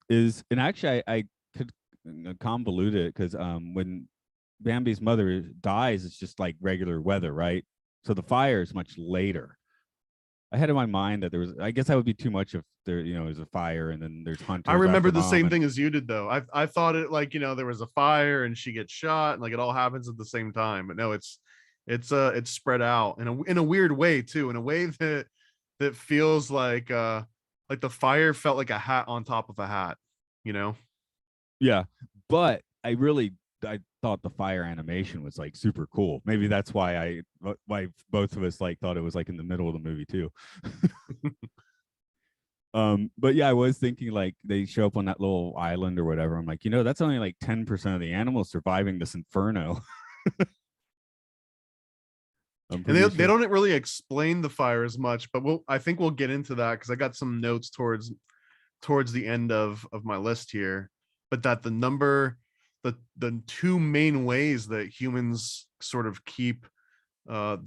is, and actually I could convolute it, because when Bambi's mother dies, it's just like regular weather, right? So the fire is much later. I had in my mind that there was, I guess that would be too much if there, there's a fire and then there's hunters.
I remember the same thing as you did, though. I thought it like, there was a fire and she gets shot and like it all happens at the same time. But no, it's spread out in a weird way too, in a way that feels like the fire felt like a hat on top of a hat,
Yeah, but I thought the fire animation was like super cool. Maybe that's why both of us like thought it was like in the middle of the movie too. But yeah, I was thinking like they show up on that little island or whatever. I'm like, that's only like 10% of the animals surviving this inferno.
And they don't really explain the fire as much, but I think we'll get into that, because I got some notes towards the end of my list here. But that the number the two main ways that humans sort of keep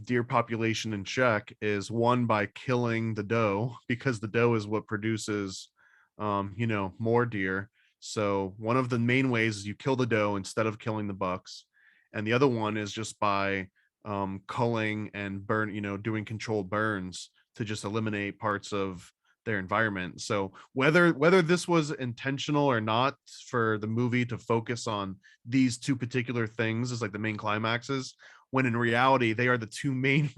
deer population in check is one by killing the doe, because the doe is what produces more deer. So one of the main ways is you kill the doe instead of killing the bucks, and the other one is just by culling and burn, doing controlled burns to just eliminate parts of their environment. So whether this was intentional or not for the movie to focus on these two particular things as like the main climaxes, when in reality they are the two main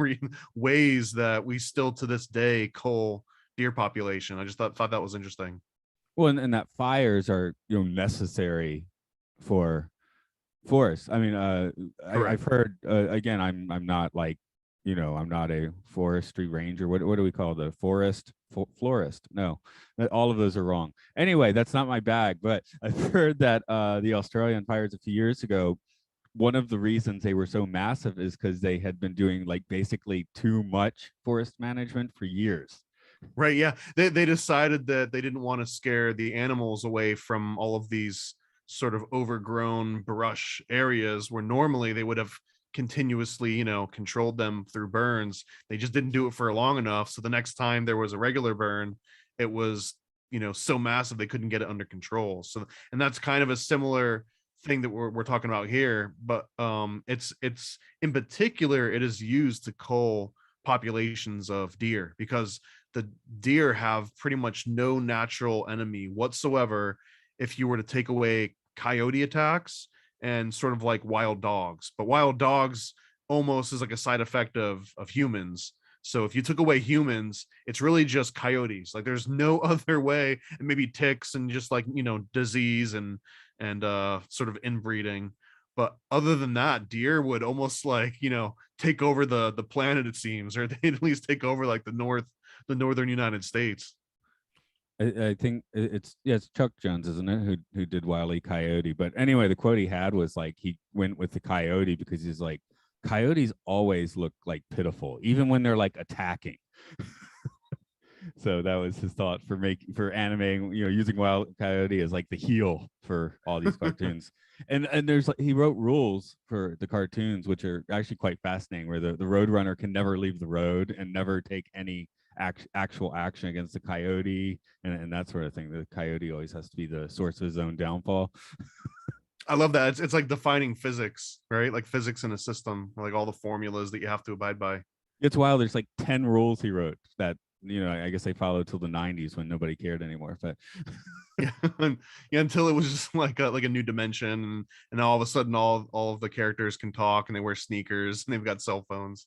ways that we still to this day cull deer population. I just thought that was interesting.
Well, and that fires are necessary for forests. I mean, I've
Correct.
heard again. I'm not like I'm not a forestry ranger. What do we call the florist? No, all of those are wrong. Anyway, that's not my bag. But I've heard that the Australian fires a few years ago, one of the reasons they were so massive is because they had been doing like basically too much forest management for years.
Right. Yeah. They decided that they didn't want to scare the animals away from all of these sort of overgrown brush areas where normally they would have continuously, controlled them through burns. They just didn't do it for long enough. So the next time there was a regular burn, it was, so massive they couldn't get it under control. So, and that's kind of a similar thing that we're talking about here. But it's in particular, it is used to cull populations of deer, because the deer have pretty much no natural enemy whatsoever if you were to take away coyote attacks and sort of like wild dogs. But wild dogs almost is like a side effect of humans. So if you took away humans, it's really just coyotes. Like there's no other way, and maybe ticks and just like, disease and sort of inbreeding. But other than that, deer would almost like, take over the planet, it seems, or they'd at least take over like the northern United States.
I think it's Chuck Jones, isn't it, who did Wile E. Coyote? But anyway, the quote he had was like he went with the coyote because he's like, coyotes always look like pitiful, even when they're like attacking. So that was his thought for animating, using Wild Coyote as like the heel for all these cartoons. And there's like he wrote rules for the cartoons, which are actually quite fascinating, where the roadrunner can never leave the road and never take any actual action against the coyote and that sort of thing. The coyote always has to be the source of his own downfall.
I love that. It's like defining physics, right? Like physics in a system, like all the formulas that you have to abide by.
It's wild. There's like 10 rules he wrote that I guess they followed till the 90s when nobody cared anymore. But
Yeah, yeah, until it was just like a new dimension, and all of a sudden all of the characters can talk and they wear sneakers and they've got cell phones.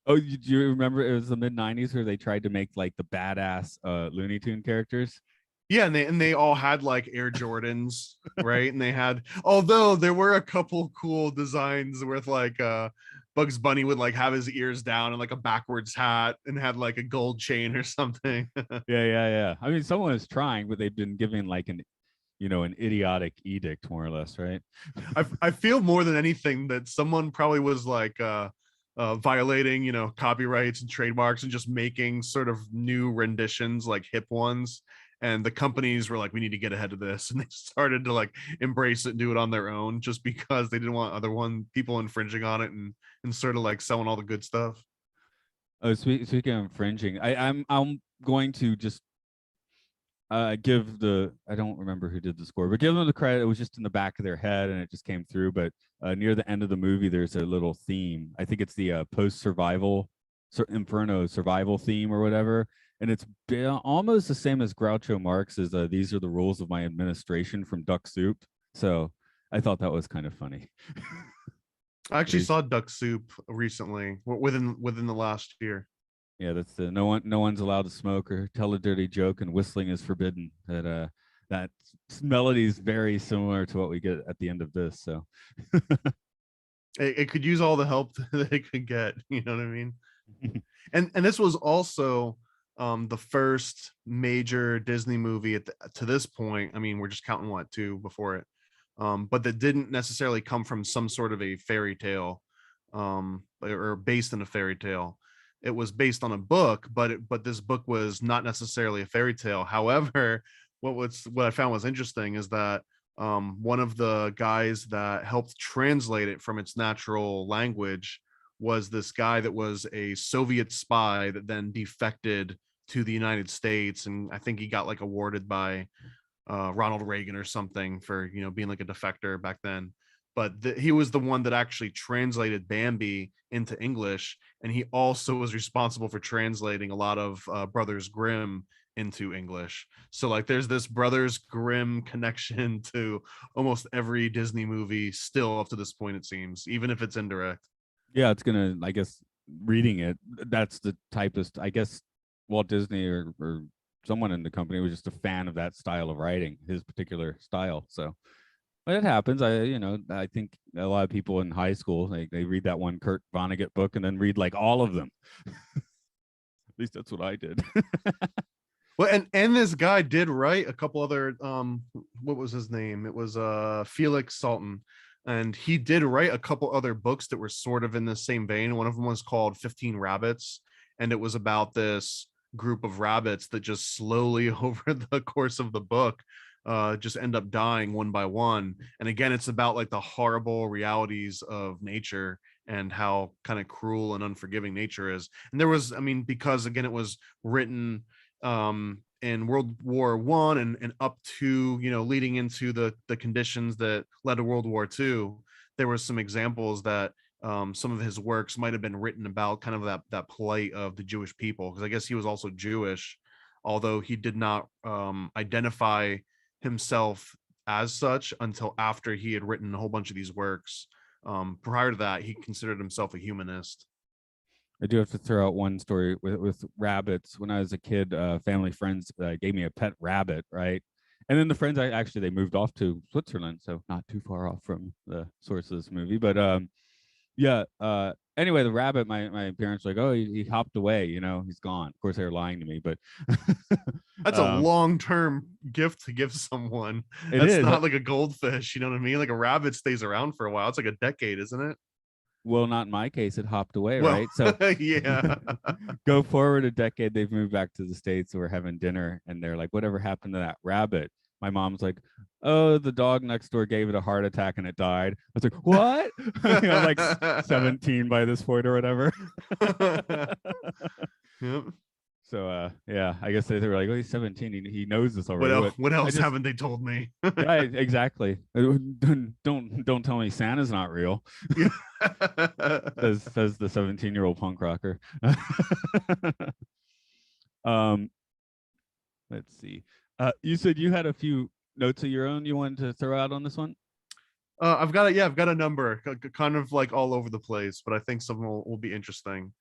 oh, do you remember it was the mid 90s where they tried to make like the badass Looney Tune characters?
Yeah, and they all had like Air Jordans, right? And they had, although there were a couple cool designs with like Bugs Bunny would like have his ears down and like a backwards hat and had like a gold chain or something.
Yeah. I mean, someone is trying, but they've been given like an idiotic edict, more or less, right?
I feel more than anything that someone probably was like violating, copyrights and trademarks and just making sort of new renditions, like hip ones. And the companies were like, we need to get ahead of this, and they started to like embrace it and do it on their own, just because they didn't want people infringing on it and sort of like selling all the good stuff.
Oh, speaking of infringing, I'm going to just give the I don't remember who did the score, but give them the credit. It was just in the back of their head, and it just came through. But near the end of the movie, there's a little theme. I think it's the post survival Inferno survival theme or whatever, and it's almost the same as Groucho Marx's "These are the rules of my administration" from Duck Soup. So I thought that was kind of funny.
I actually saw Duck Soup recently, within the last year.
Yeah, that's the no one's allowed to smoke or tell a dirty joke, and whistling is forbidden. That melody is very similar to what we get at the end of this. So
It could use all the help that it could get. You know what I mean? And this was also the first major Disney movie to this point. I mean, we're just counting what, two before it, but that didn't necessarily come from some sort of a fairy tale, or based in a fairy tale. It was based on a book, but this book was not necessarily a fairy tale. However, what I found was interesting is that one of the guys that helped translate it from its natural language was this guy that was a Soviet spy that then defected to the United States, and I think he got like awarded by Ronald Reagan or something for being like a defector back then. But he was the one that actually translated Bambi into English, and he also was responsible for translating a lot of Brothers Grimm into English. So like, there's this Brothers Grimm connection to almost every Disney movie still up to this point, it seems, even if it's indirect.
Yeah, it's gonna. I guess reading it, that's the typist. I guess Walt Disney or someone in the company was just a fan of that style of writing, his particular style. So, but it happens. I think a lot of people in high school they read that one Kurt Vonnegut book and then read like all of them. At least that's what I did.
Well, and this guy did write a couple other what was his name? It was Felix Salton. And he did write a couple other books that were sort of in the same vein. One of them was called 15 Rabbits, and it was about this group of rabbits that just slowly over the course of the book just end up dying one by one. And again, it's about like the horrible realities of nature and how kind of cruel and unforgiving nature is. And there was, I mean, because again, it was written in World War I and up to leading into the conditions that led to World War II. There were some examples that some of his works might have been written about kind of that plight of the Jewish people, because I guess he was also Jewish, although he did not identify himself as such until after he had written a whole bunch of these works. Prior to that, he considered himself a humanist.
I do have to throw out one story with rabbits. When I was a kid, family friends gave me a pet rabbit, right? And then the friends, they moved off to Switzerland, so not too far off from the source of this movie. But yeah. Anyway, the rabbit, my parents were like, oh, he hopped away. He's gone. Of course, they were lying to me, but
that's a long-term gift to give someone. That's not like a goldfish. You know what I mean? Like a rabbit stays around for a while. It's like a decade, isn't it?
Well, not in my case. It hopped away, right? So
yeah.
Go forward a decade. They've moved back to the States. We're having dinner, and they're like, "Whatever happened to that rabbit?" My mom's like, "Oh, the dog next door gave it a heart attack and it died." I was like, "What?" Like 17 by this point or whatever.
Yep.
So yeah, I guess they were like, "Oh, he's 17. He knows this already."
What else haven't they told me?
Yeah, exactly. Don't tell me Santa's not real. says the 17-year-old punk rocker. Let's see. You said you had a few notes of your own you wanted to throw out on this one.
I've got a number, kind of like all over the place, but I think some will be interesting.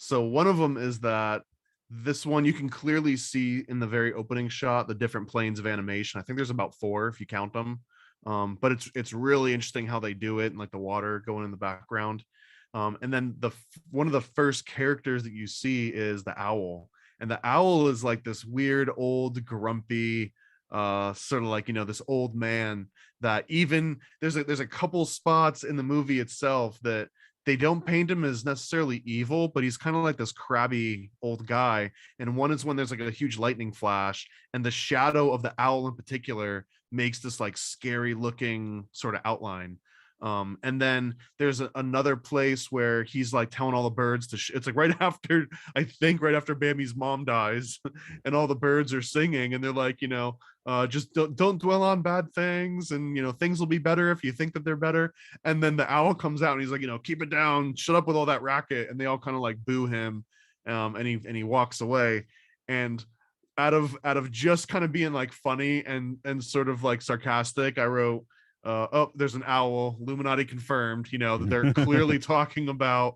So one of them is that this one, you can clearly see in the very opening shot the different planes of animation. I think there's about 4 if you count them. But it's really interesting how they do it, and like the water going in the background. And then one of the first characters that you see is the owl, and the owl is like this weird old grumpy sort of like this old man that even there's a couple spots in the movie itself that they don't paint him as necessarily evil, but he's kind of like this crabby old guy. And one is when there's like a huge lightning flash, and the shadow of the owl in particular makes this like scary looking sort of outline. And then there's another place where he's like telling all the birds to it's like right after, I think right after Bambi's mom dies, and all the birds are singing, and they're like, just don't dwell on bad things, and things will be better if you think that they're better. And then the owl comes out and he's like, keep it down, shut up with all that racket, and they all kind of like boo him, and he walks away. And out of just kind of being like funny and sort of like sarcastic, I wrote, oh, there's an owl, Illuminati confirmed, that they're clearly talking about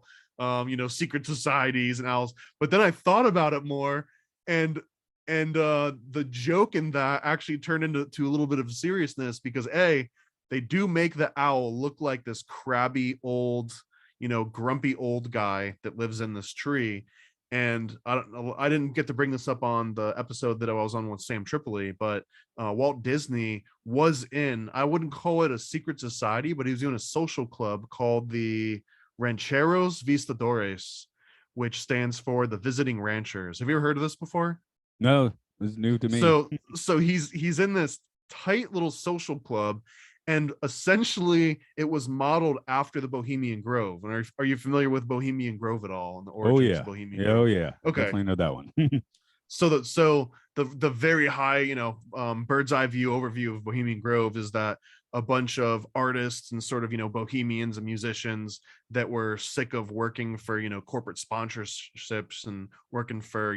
secret societies and owls. But then I thought about it more, and the joke in that actually turned into a little bit of seriousness, because they do make the owl look like this crabby old, grumpy old guy that lives in this tree. And I didn't get to bring this up on the episode that I was on with Sam Tripoli, but Walt Disney was in, I wouldn't call it a secret society, but he was doing a social club called the Rancheros Visitadores, which stands for the Visiting Ranchers. Have you ever heard of this before?
No, it's new to me.
So he's in this tight little social club, and essentially it was modeled after the Bohemian Grove. And are you familiar with Bohemian Grove at all and the
Oh
origins of
yeah.
Bohemian
Yeah, oh
Grove?
yeah. I
Okay.
definitely know that one.
So the very high, bird's eye view overview of Bohemian Grove is that a bunch of artists and sort of, bohemians and musicians that were sick of working for, corporate sponsorships and working for,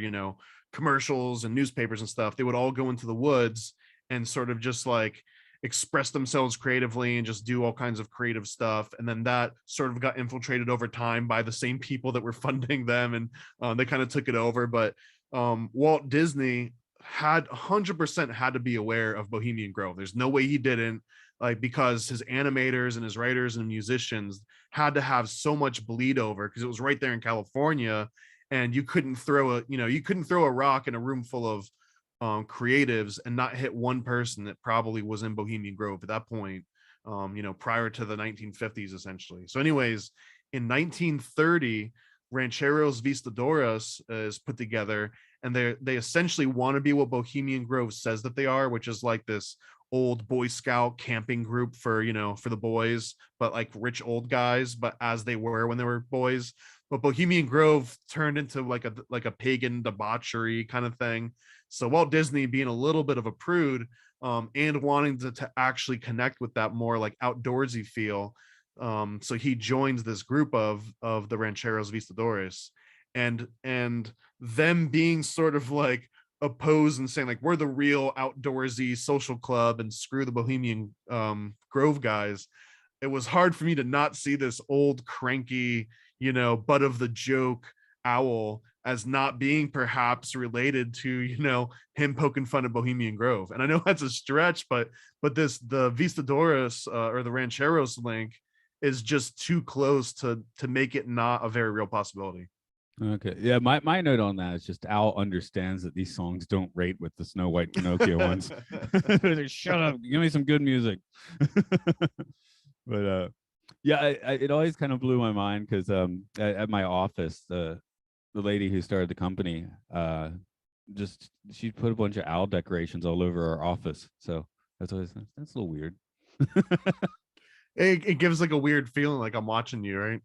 commercials and newspapers and stuff, they would all go into the woods and sort of just like express themselves creatively and just do all kinds of creative stuff. And then that sort of got infiltrated over time by the same people that were funding them, and they kind of took it over. But Walt Disney had 100% had to be aware of Bohemian Grove. There's no way he didn't, like, because his animators and his writers and musicians had to have so much bleed over because it was right there in California, and you couldn't throw a rock in a room full of creatives and not hit one person that probably was in Bohemian Grove at that point, prior to the 1950s essentially. So anyways, in 1930, Rancheros Vistadoras is put together, and they essentially want to be what Bohemian Grove says that they are, which is like this old Boy Scout camping group for, for the boys, but like rich old guys, but as they were when they were boys. But Bohemian Grove turned into like a pagan debauchery kind of thing. So Walt Disney, being a little bit of a prude, and wanting to actually connect with that more like outdoorsy feel, so he joins this group of the Rancheros Vistadores, and them being sort of like opposed and saying like, we're the real outdoorsy social club and screw the Bohemian Grove guys. It was hard for me to not see this old cranky, butt of the joke owl as not being perhaps related to, him poking fun at Bohemian Grove. And I know that's a stretch, but the Vistadores or the Rancheros link is just too close to make it not a very real possibility.
Okay. Yeah, my note on that is just Al understands that these songs don't rate with the Snow White Pinocchio ones. Like, shut up, give me some good music. But yeah, it always kind of blew my mind because at my office, the lady who started the company, just she put a bunch of owl decorations all over our office. So that's always that's a little weird.
It gives like a weird feeling, like I'm watching you, right?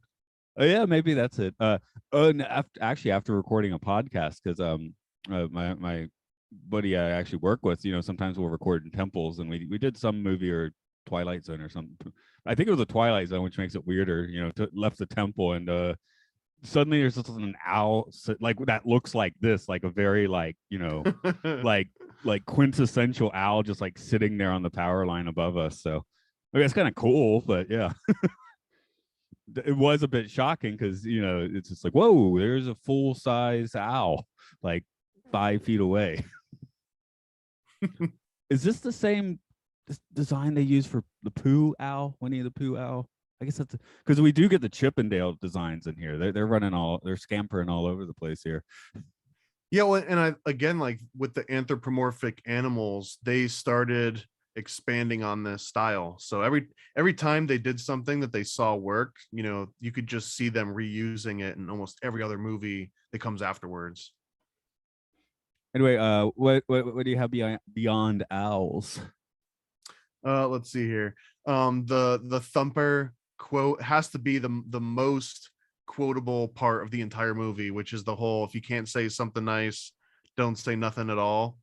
Oh yeah, maybe that's it. And after recording a podcast, because my buddy I actually work with, sometimes we'll record in temples, and we did some movie or Twilight Zone or something. I think it was a Twilight Zone, which makes it weirder. Left the temple, and suddenly there's just an owl like that looks like this, like a very like like quintessential owl, just like sitting there on the power line above us. So I mean, it's kind of cool, but yeah. It was a bit shocking because it's just like, whoa, there's a full size owl like 5 feet away. Is this the same design they use for the Pooh owl, Winnie the Pooh owl? I guess that's because we do get the Chippendale designs in here. They're scampering all over the place here.
Yeah, well, and I again, like with the anthropomorphic animals, they started expanding on this style. So every time they did something that they saw work, you could just see them reusing it in almost every other movie that comes afterwards.
Anyway, what do you have beyond owls?
Let's see here. The thumper quote has to be the most quotable part of the entire movie, which is the whole, if you can't say something nice, don't say nothing at all.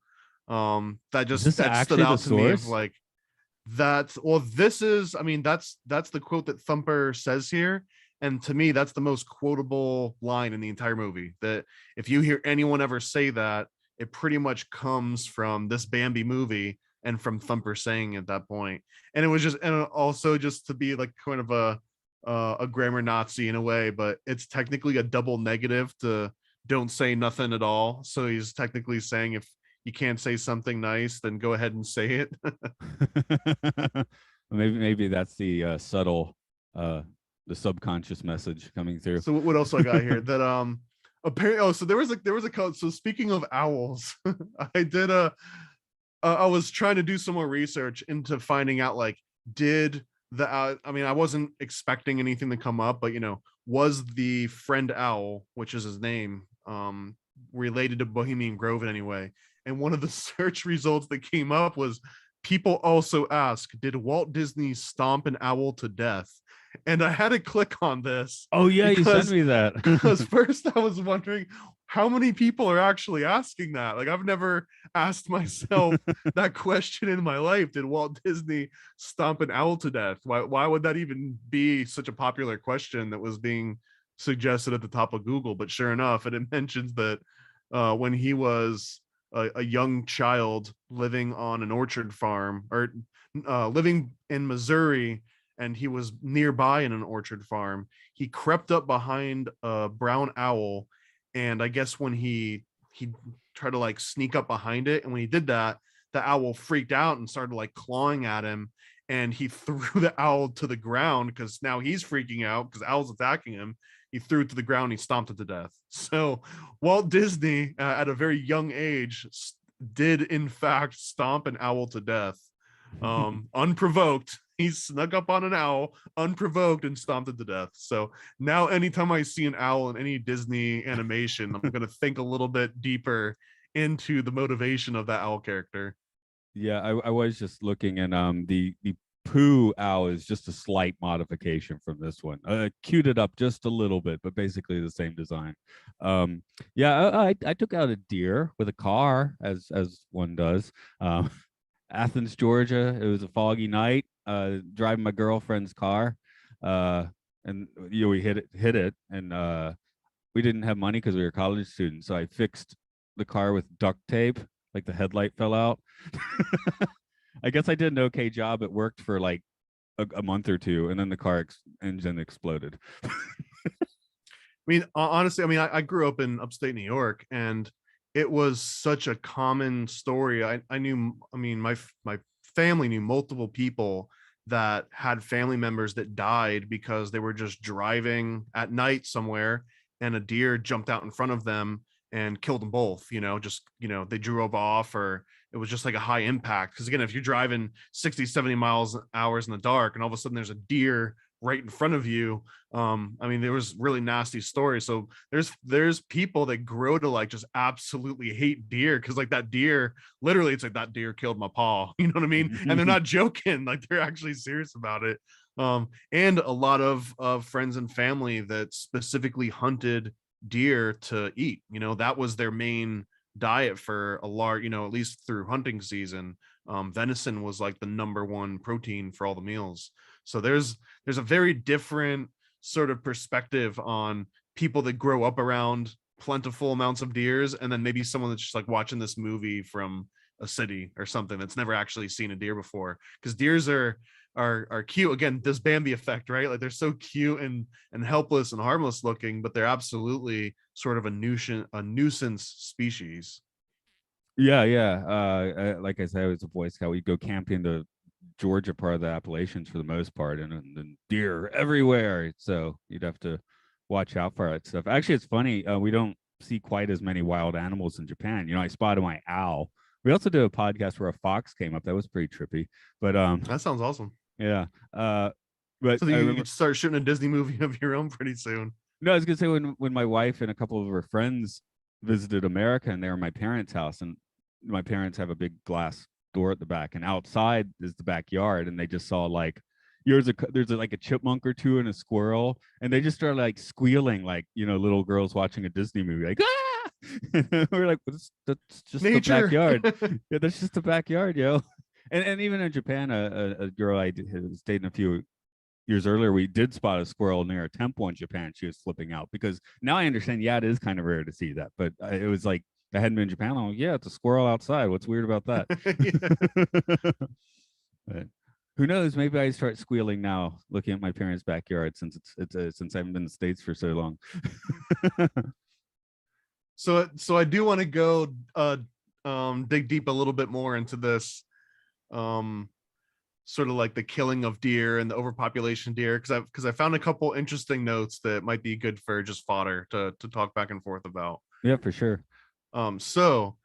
Is this
That stood
actually the
out to me of
source?
like that. Well, this is, I mean, that's the quote that Thumper says here. And to me, that's the most quotable line in the entire movie. That if you hear anyone ever say that, it pretty much comes from this Bambi movie and from Thumper saying at that point. And it was just, and also just to be like kind of a grammar Nazi in a way, but it's technically a double negative to don't say nothing at all. So he's technically saying if you can't say something nice, then go ahead and say it.
Maybe that's the subtle, the subconscious message coming through.
So what else I got here? That apparently, oh, so there was a code. So speaking of owls, I did I was trying to do some more research into finding out like, did the I mean, I wasn't expecting anything to come up, but was the friend owl, which is his name, related to Bohemian Grove in any way? And one of the search results that came up was People also ask, did Walt Disney stomp an owl to death? And I had to click on this
Oh yeah, you sent
because
me that.
first I was wondering how many people are actually asking that. Like, I've never asked myself that question in my life. Did Walt Disney stomp an owl to death? Why would that even be such a popular question that was being suggested at the top of Google? But sure enough, it mentions that when he was a young child living on an orchard farm, or living in Missouri, and he was nearby in an orchard farm, he crept up behind a brown owl, and I guess when he tried to like sneak up behind it, and when he did that, the owl freaked out and started like clawing at him, and he threw the owl to the ground because now he's freaking out because owl's attacking him. He threw it to the ground. He stomped it to death. So Walt Disney, at a very young age, did in fact stomp an owl to death, unprovoked. He snuck up on an owl unprovoked and stomped it to death. So now anytime I see an owl in any Disney animation, I'm going to think a little bit deeper into the motivation of that owl character.
Yeah, I was just looking, and the poo owl is just a slight modification from this one. Cued it up just a little bit, but basically the same design. Yeah, I took out a deer with a car, as one does. Athens, Georgia. It was a foggy night. Driving my girlfriend's car, and we hit it, and we didn't have money because we were college students. So I fixed the car with duct tape, like the headlight fell out. I guess I did an okay job. It worked for like a month or two, and then the car engine exploded.
I mean, honestly, I mean, I grew up in upstate New York, and it was such a common story. I knew, I mean, my family knew multiple people that had family members that died because they were just driving at night somewhere, and a deer jumped out in front of them and killed them both. Just, they drove off, or it was just like a high impact. Because again, if you're driving 60, 70 miles hours in the dark, and all of a sudden there's a deer right in front of you, I mean, there was really nasty stories. So there's people that grow to like just absolutely hate deer, because like that deer, literally, it's like that deer killed my paw. You know what I mean? And they're not joking, like they're actually serious about it. And a lot of friends and family that specifically hunted deer to eat. That was their main diet for a large, at least through hunting season. Venison was like the number one protein for all the meals. So there's a very different sort of perspective on people that grow up around plentiful amounts of deers, and then maybe someone that's just like watching this movie from a city or something that's never actually seen a deer before. Because deers are cute. Again, this Bambi effect, right? Like they're so cute and helpless and harmless looking, but they're absolutely sort of a nuisance species.
Yeah, yeah. Like I said, I was a Boy Scout. We'd go camping the Georgia part of the Appalachians for the most part, and deer everywhere. So you'd have to watch out for that stuff. Actually, it's funny. We don't see quite as many wild animals in Japan. I spotted my owl. We also did a podcast where a fox came up. That was pretty trippy. But
That sounds awesome.
yeah. But
So
I
you
remember.
could start shooting a Disney movie of your own pretty soon.
No, I was gonna say when my wife and a couple of her friends visited America, and they were at my parents' house, and my parents have a big glass door at the back, and outside is the backyard, and they just saw like there's like a chipmunk or two and a squirrel, and they just started like squealing like little girls watching a Disney movie, like ah. We're like, that's just the
Nature.
backyard. Yeah, that's just the backyard, yo. And even in Japan, a girl I was dating a few years earlier, we did spot a squirrel near a temple in Japan. She was flipping out because now I understand. Yeah, it is kind of rare to see that, but it was like I hadn't been in Japan. I'm like, yeah, it's a squirrel outside. What's weird about that? But who knows? Maybe I start squealing now, looking at my parents' backyard, since since I haven't been in the States for so long.
So I do want to go dig deep a little bit more into this, sort of like the killing of deer and the overpopulation of deer, because I found a couple interesting notes that might be good for just fodder to talk back and forth about.
Yeah, for sure.
So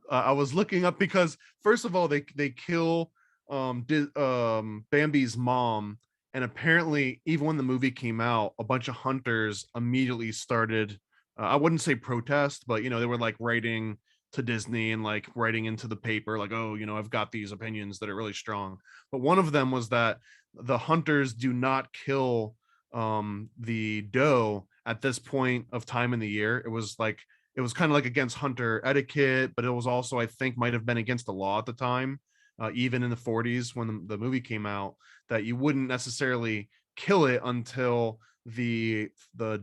I was looking up, because first of all, they kill Bambi's mom, and apparently even when the movie came out, a bunch of hunters immediately started, I wouldn't say protest, but they were like writing to Disney and like writing into the paper like, oh, I've got these opinions that are really strong. But one of them was that the hunters do not kill the doe at this point of time in the year. It was kind of like against hunter etiquette, but it was also, I think, might have been against the law at the time, even in the 40s when the movie came out, that you wouldn't necessarily kill it until the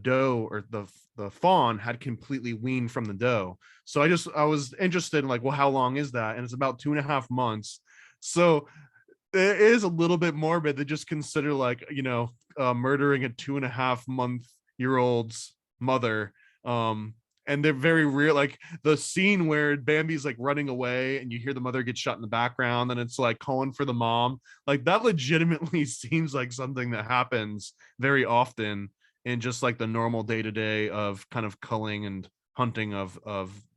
doe or the fawn had completely weaned from the doe. So I was interested in like, well, how long is that? And it's about 2.5 months. So it is a little bit morbid to just consider like, murdering a 2.5-month-year-old's mother. And they're very real, like the scene where Bambi's like running away and you hear the mother get shot in the background and it's like calling for the mom, like that legitimately seems like something that happens very often in just like the normal day-to-day of kind of culling and hunting of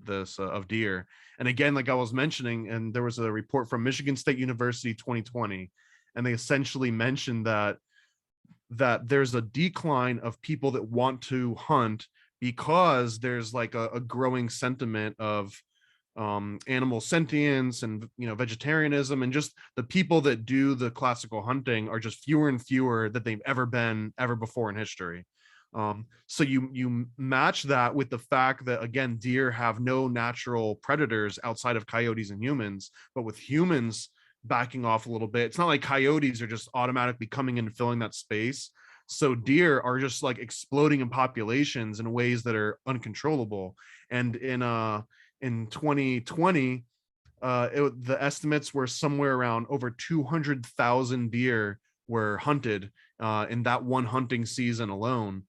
this of deer. And again, like I was mentioning, and there was a report from Michigan State University 2020, and they essentially mentioned that there's a decline of people that want to hunt because there's like a growing sentiment of animal sentience and vegetarianism, and just the people that do the classical hunting are just fewer and fewer that they've ever been ever before in history. So you match that with the fact that again, deer have no natural predators outside of coyotes and humans, but with humans backing off a little bit, it's not like coyotes are just automatically coming in and filling that space. So deer are just like exploding in populations in ways that are uncontrollable. And in 2020, the estimates were somewhere around over 200,000 deer were hunted in that one hunting season alone.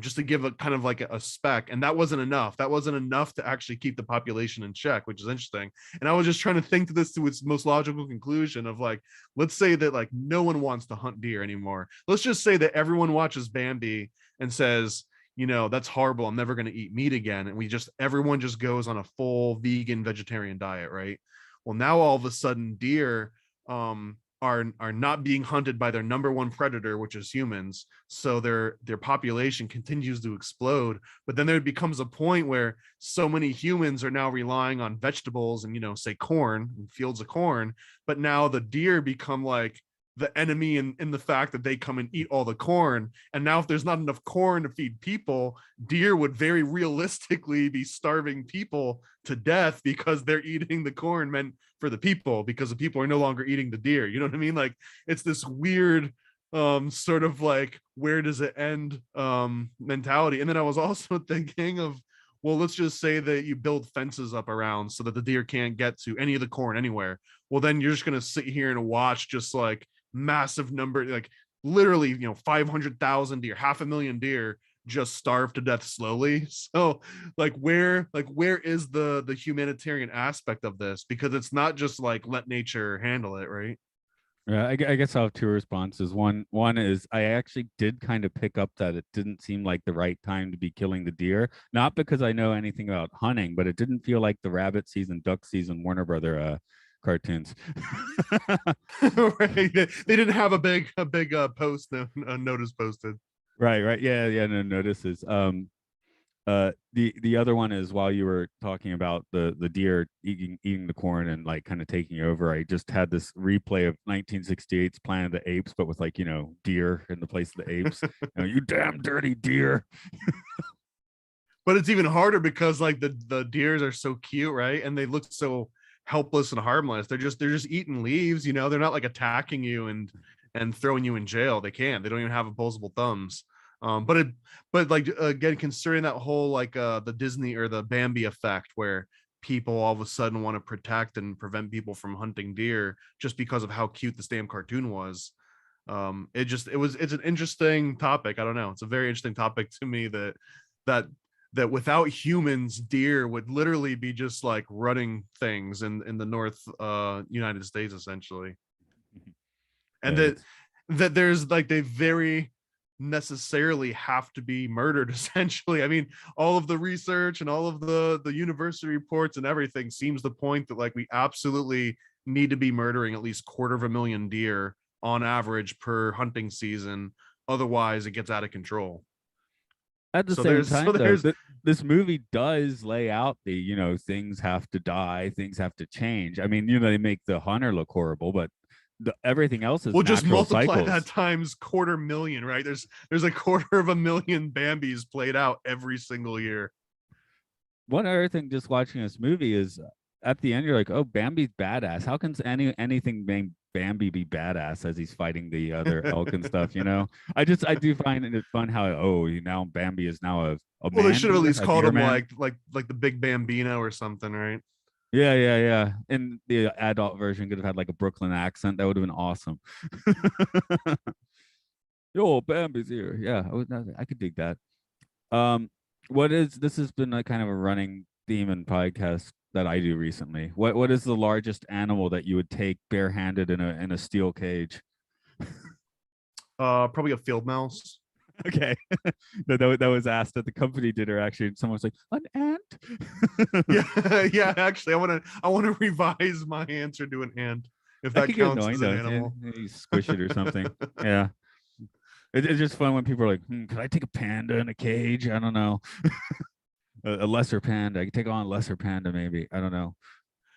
Just to give a kind of like a spec, and that wasn't enough. That wasn't enough to actually keep the population in check, which is interesting. And I was just trying to think to this to its most logical conclusion of like, let's say that like no one wants to hunt deer anymore. Let's just say that everyone watches Bambi and says, that's horrible, I'm never going to eat meat again, and everyone just goes on a full vegan vegetarian diet, right? Well, now all of a sudden deer are not being hunted by their number one predator, which is humans. So their population continues to explode. But then there becomes a point where so many humans are now relying on vegetables and say corn and fields of corn. But now the deer become like the enemy in the fact that they come and eat all the corn. And now if there's not enough corn to feed people, deer would very realistically be starving people to death because they're eating the corn meant for the people, because the people are no longer eating the deer. You know what I mean? Like it's this weird sort of like, where does it end mentality. And then I was also thinking of, well, let's just say that you build fences up around so that the deer can't get to any of the corn anywhere. Well, then you're just going to sit here and watch just like massive number, like literally 500,000 deer, 500,000 deer just starve to death slowly. So where is the humanitarian aspect of this? Because it's not just like let nature handle it, right?
Yeah, I guess I'll have two responses. One is I actually did kind of pick up that it didn't seem like the right time to be killing the deer, not because I know anything about hunting, but it didn't feel like the rabbit season, duck season, Warner Brother cartoons.
Right. They didn't have a big post notice posted.
Right. Yeah, no notices. The other one is, while you were talking about the deer eating the corn and like kind of taking over, I just had this replay of 1968's Planet of the Apes, but with like deer in the place of the apes. You damn dirty deer.
But it's even harder because like the deers are so cute, right? And they look so helpless and harmless. They're just eating leaves, they're not like attacking you and throwing you in jail. They don't even have opposable thumbs. But like again, considering that whole like the Disney or the Bambi effect, where people all of a sudden want to protect and prevent people from hunting deer just because of how cute this damn cartoon was. It's an interesting topic. I don't know, it's a very interesting topic to me that that without humans, deer would literally be just like running things in the North United States essentially. And
Yeah,
that there's like, they very necessarily have to be murdered essentially. I mean, all of the research and all of the university reports and everything seems to point that like we absolutely need to be murdering at least 250,000 deer on average per hunting season, otherwise it gets out of control.
At the
So
same
there's so
time, though,
there's
this movie does lay out the, things have to die, things have to change. I mean, they make the hunter look horrible, but everything else is
we'll just
natural
multiply that
cycles.
times 250,000, right? There's 250,000 Bambis played out every single year.
One other thing, just watching this movie is at the end, you're like, oh, Bambi's badass. How can anything named Bambi be badass as he's fighting the other elk and stuff? I do find it fun how now Bambi is now a
Well, they
man
should have at
deer,
least
a
called
deer
him
man.
like the Big Bambino or something, right?
Yeah, yeah, yeah. And the adult version could have had like a Brooklyn accent. That would have been awesome. Yo, Bambi's here. Yeah, I could dig that. Um, what is this has been a kind of a running theme in podcast that I do recently. What is the largest animal that you would take barehanded in a steel cage?
Probably a field mouse.
Okay, that was asked at the company dinner. Actually, and someone was like, "An ant."
Yeah, yeah. Actually, I want to revise my answer to an ant if
That
that
could get
counts
annoying
as an
though. Yeah,
animal.
you squish it or something. Yeah, it's just fun when people are like, could I take a panda in a cage? I don't know. A lesser panda. I could take on a lesser panda, maybe. I don't know.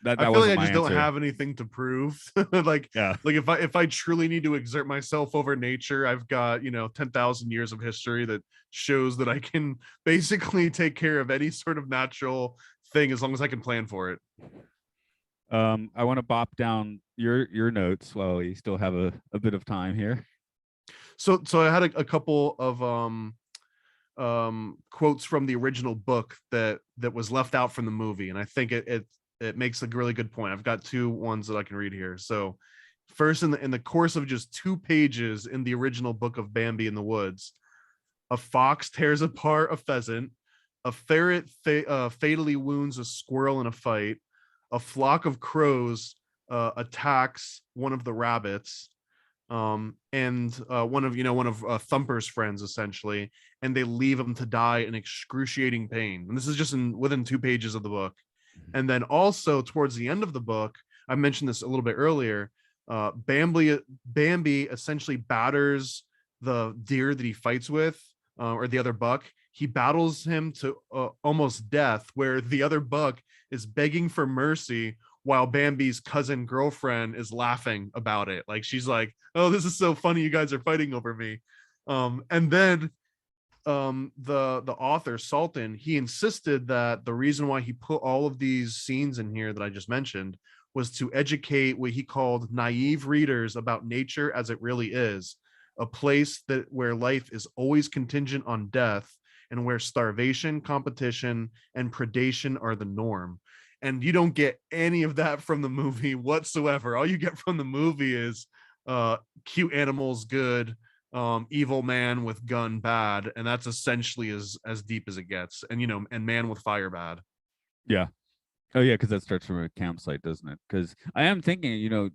That
I
that
feel like
wasn't
I
my
just don't
answer.
have anything to prove. like
Yeah.
like if I truly need to exert myself over nature, I've got 10,000 years of history that shows that I can basically take care of any sort of natural thing as long as I can plan for it.
I want to bop down your notes while we still have a bit of time here.
So I had a couple of quotes from the original book that was left out from the movie, and I think it makes a really good point. I've got two ones that I can read here. So first, in the course of just 2 pages in the original book of Bambi in the Woods, a fox tears apart a pheasant, a ferret fatally wounds a squirrel in a fight, a flock of crows attacks one of the rabbits, and one of Thumper's friends essentially, and they leave him to die in excruciating pain. And this is just within 2 pages of the book. And then also towards the end of the book, I mentioned this a little bit earlier. Bambi essentially batters the deer that he fights with, or the other buck. He battles him to almost death, where the other buck is begging for mercy while Bambi's cousin girlfriend is laughing about it. Like she's like, "Oh, this is so funny. You guys are fighting over me." And then the author Sultan, he insisted that the reason why he put all of these scenes in here that I just mentioned was to educate what he called naive readers about nature as it really is, a place that where life is always contingent on death, and where starvation, competition, and predation are the norm. And you don't get any of that from the movie whatsoever. All you get from the movie is cute animals good, evil man with gun bad, and that's essentially as deep as it gets. And man with fire bad.
Yeah. Oh yeah, because that starts from a campsite, doesn't it? Because I am thinking, you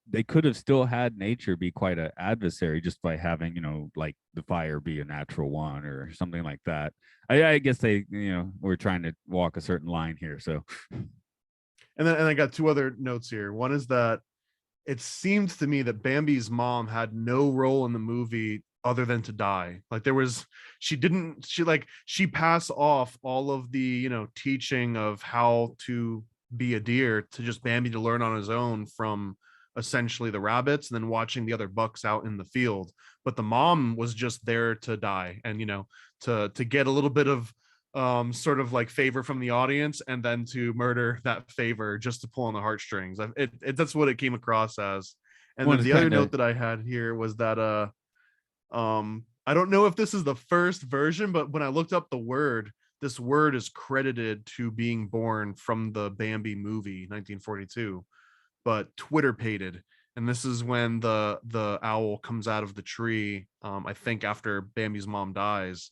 they could have still had nature be quite an adversary just by having, like the fire be a natural one or something like that. I guess they, we're trying to walk a certain line here. So
And I got two other notes here. One is that it seemed to me that Bambi's mom had no role in the movie other than to die. Like she passed off all of the, teaching of how to be a deer to just Bambi to learn on his own from essentially the rabbits, and then watching the other bucks out in the field. But the mom was just there to die, and to get a little bit of sort of like favor from the audience, and then to murder that favor just to pull on the heartstrings. That's what it came across as. And
one
then
is
the other
kind of
note that I had here was that I don't know if this is the first version, but when I looked up the word, this word is credited to being born from the Bambi movie 1942, but Twitter pated. And this is when the owl comes out of the tree, I think after Bambi's mom dies,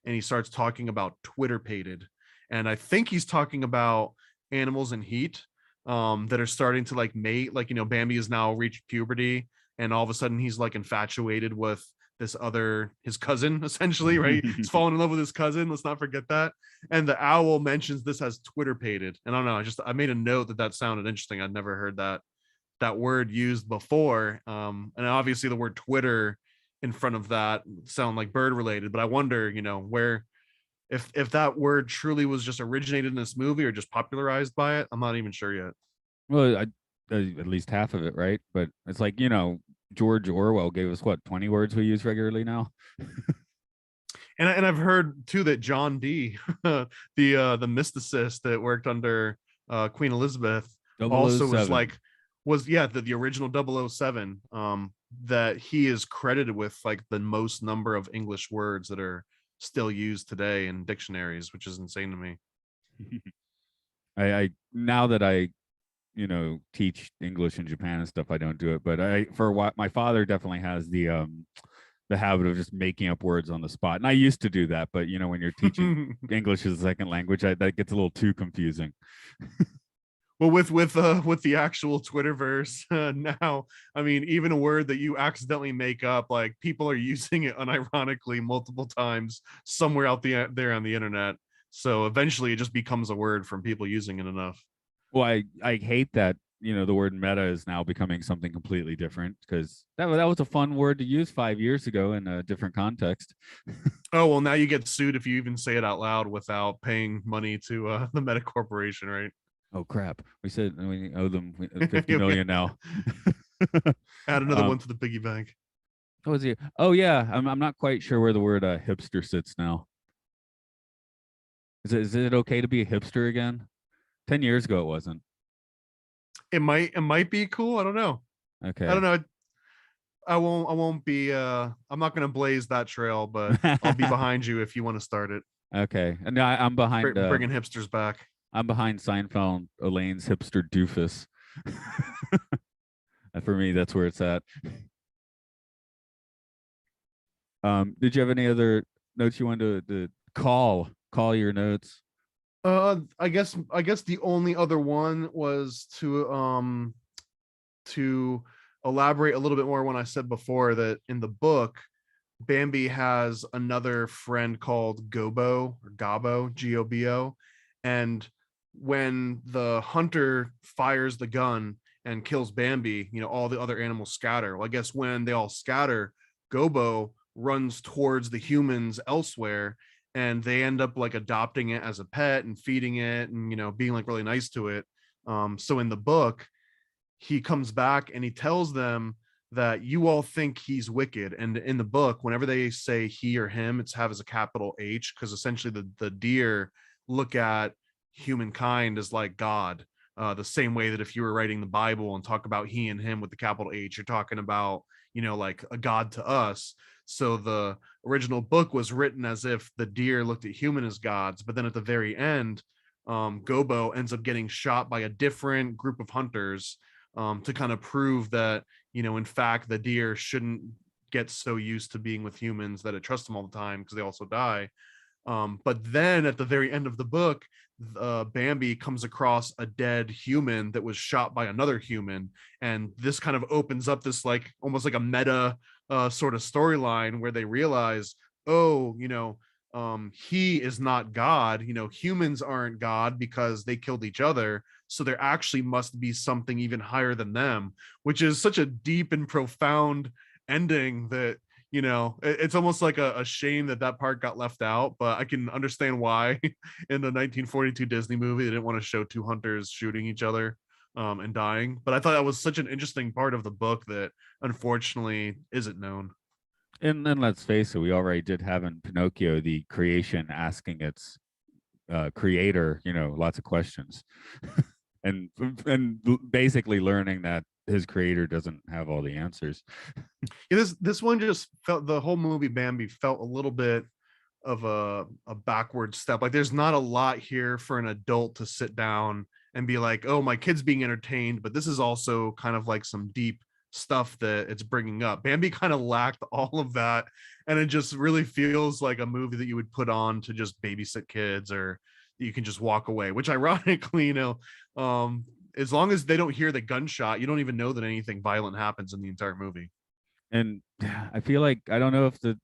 and he starts talking about Twitter pated. And I think he's talking about animals in heat, that are starting to like mate. Like, Bambi has now reached puberty, and all of a sudden he's like infatuated with his cousin, essentially, right? He's falling in love with his cousin. Let's not forget that. And the owl mentions this as Twitter pated. And I don't know, I made a note that sounded interesting. I'd never heard that word used before. And obviously the word Twitter in front of that sound like bird related. But I wonder, where if that word truly was just originated in this movie or just popularized by it. I'm not even sure yet.
Well, at least half of it, right? But it's like, George Orwell gave us what, 20 words we use regularly now?
And I've heard too that John Dee, the mysticist that worked under Queen Elizabeth, also was
007.
like the original 007, that he is credited with like the most number of English words that are still used today in dictionaries, which is insane to me.
I now that I teach English in Japan and stuff, I don't do it, but for what my father definitely has the habit of just making up words on the spot, and I used to do that, but when you're teaching English as a second language, that gets a little too confusing.
Well, with the actual Twitterverse now, I mean, even a word that you accidentally make up, like people are using it unironically multiple times somewhere out there on the internet. So eventually, it just becomes a word from people using it enough.
Well, I hate that the word meta is now becoming something completely different, because that was a fun word to use 5 years ago in a different context.
Oh well, now you get sued if you even say it out loud without paying money to the Meta Corporation, right?
Oh crap! We said we owe them 50 million now.
Add another one to the piggy bank.
What was he? Oh yeah, I'm not quite sure where the word hipster sits now. Is it okay to be a hipster again? 10 years ago, it wasn't.
It might be cool. I don't know.
Okay.
I don't know. I won't be. I'm not gonna blaze that trail, but I'll be behind you if you want to start it.
Okay, and I'm behind.
Bringing hipsters back.
I'm behind Seinfeld, Elaine's hipster doofus. And for me, that's where it's at. Did you have any other notes you wanted to call your notes?
I guess the only other one was to elaborate a little bit more when I said before that in the book, Bambi has another friend called Gobo or Gabo, Gobo, and when the hunter fires the gun and kills Bambi, all the other animals scatter. Well, I guess when they all scatter, Gobo runs towards the humans elsewhere, and they end up like adopting it as a pet and feeding it and being like really nice to it. So in the book, he comes back and he tells them that you all think he's wicked. And in the book, whenever they say he or him, it's have as a capital H, because essentially the deer look at humankind as like God. The same way that if you were writing the Bible and talk about he and him with the capital H, you're talking about, like a God to us. So the original book was written as if the deer looked at human as gods, but then at the very end, Gobo ends up getting shot by a different group of hunters, to kind of prove that, in fact, the deer shouldn't get so used to being with humans that it trusts them all the time, because they also die. But then at the very end of the book, Bambi comes across a dead human that was shot by another human, and this kind of opens up this like almost like a meta sort of storyline where they realize, oh, he is not God. Humans aren't God because they killed each other. So there actually must be something even higher than them, which is such a deep and profound ending that, it's almost like a shame that part got left out, but I can understand why in the 1942 Disney movie, they didn't want to show two hunters shooting each other and dying. But I thought that was such an interesting part of the book that unfortunately isn't known.
And then let's face it, we already did have in Pinocchio the creation asking its creator, lots of questions, and basically learning that his creator doesn't have all the answers.
Yeah, this one just felt, the whole movie Bambi felt a little bit of a backward step. Like there's not a lot here for an adult to sit down and be like, oh, my kid's being entertained, but this is also kind of like some deep stuff that it's bringing up. Bambi kind of lacked all of that, and it just really feels like a movie that you would put on to just babysit kids, or you can just walk away, which ironically, as long as they don't hear the gunshot, you don't even know that anything violent happens in the entire movie.
And I feel like, I don't know if the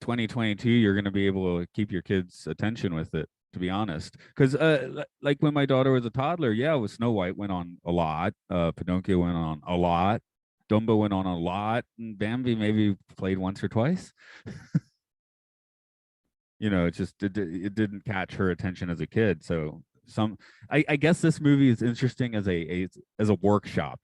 2022 you're going to be able to keep your kids' attention with it, to be honest, because like when my daughter was a toddler, yeah, with Snow White went on a lot, Pinocchio went on a lot, Dumbo went on a lot, and Bambi maybe played once or twice. It didn't catch her attention as a kid. So I guess this movie is interesting as a workshop.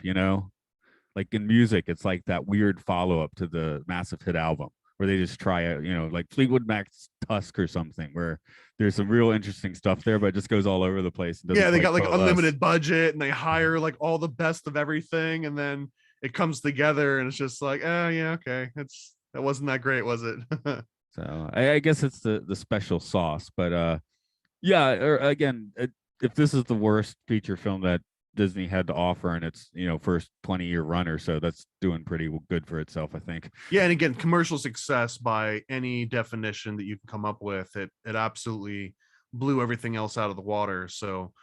Like in music, it's like that weird follow up to the massive hit album where they just try out, like Fleetwood Mac's Tusk or something, where there's some real interesting stuff there, but it just goes all over the place. And
Yeah, they got like
coalesce.
unlimited budget and they hire like all the best of everything, and then it comes together and it's just like, oh yeah, okay, that wasn't that great, was it?
So I guess it's the special sauce, but yeah. Or again, if this is the worst feature film that Disney had to offer in its first 20-year run or so, that's doing pretty good for itself, I think.
Yeah, and again, commercial success by any definition that you can come up with, it absolutely blew everything else out of the water. So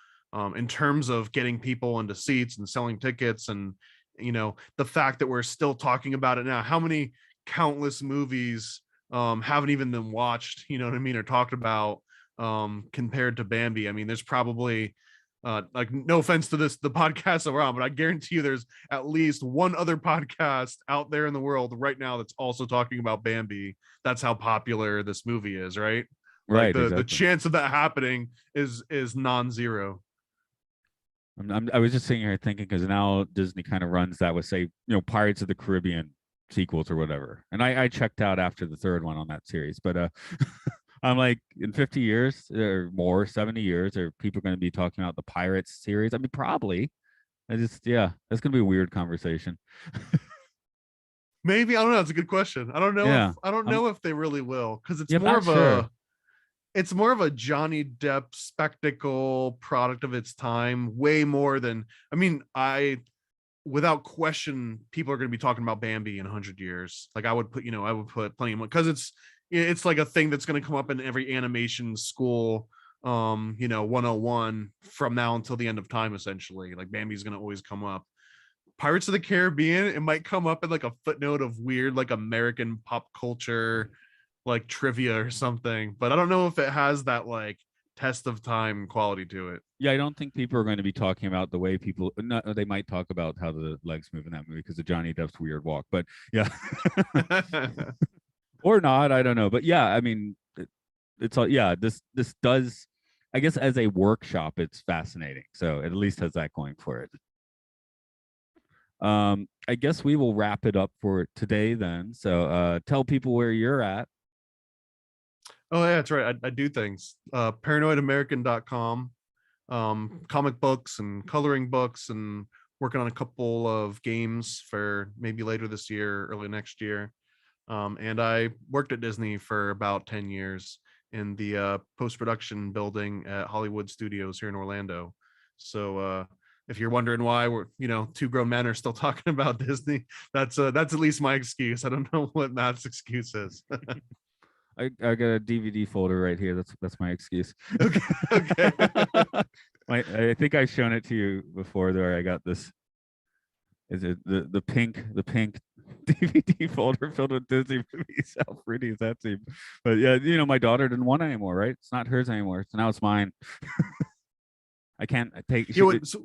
in terms of getting people into seats and selling tickets, and the fact that we're still talking about it now, how many countless movies haven't even been watched, you know what I mean, or talked about compared to Bambi. I mean, there's probably like, no offense to the podcast that we're on, but I guarantee you there's at least one other podcast out there in the world right now that's also talking about Bambi. That's how popular this movie is, right?
Right,
Like the
exactly.
chance of that happening is non-zero.
I was just sitting here thinking, because now Disney kind of runs that with, say, Pirates of the Caribbean sequels or whatever. And I checked out after the third one on that series, but I'm like, in 50 years or more, 70 years, are people going to be talking about the Pirates series? I mean, probably. Yeah, that's going to be a weird conversation.
Maybe, I don't know. It's a good question. I don't know if
Yeah,
they really will, because
yeah, I'm not sure.
It's more of a Johnny Depp spectacle product of its time, way more than, I mean, without question, people are going to be talking about Bambi in 100 years. Like I would put plenty of, because it's like a thing that's going to come up in every animation school 101 from now until the end of time, essentially. Like Bambi's going to always come up. Pirates of the Caribbean, it might come up in like a footnote of weird like American pop culture like trivia or something, but I don't know if it has that like test of time quality to it.
Yeah, I don't think people are going to be talking about the way people. No, they might talk about how the legs move in that movie because of Johnny Depp's weird walk. But yeah, or not, I don't know. But yeah, I mean, it's all, yeah. This does, I guess, as a workshop, it's fascinating. So it at least has that going for it. I guess we will wrap it up for today then. So tell people where you're at.
Oh yeah, that's right. I do things. Paranoidamerican.com, comic books and coloring books, and working on a couple of games for maybe later this year, early next year. And I worked at Disney for about 10 years in the post-production building at Hollywood Studios here in Orlando. So if you're wondering why we're, two grown men are still talking about Disney, that's at least my excuse. I don't know what Matt's excuse is.
I got a DVD folder right here. That's my excuse.
Okay. Okay.
I think I've shown it to you before. There, I got this. Is it the pink DVD folder filled with Disney movies? How pretty does that seem? But yeah, my daughter didn't want it anymore, right? It's not hers anymore, so now it's mine. I can't take.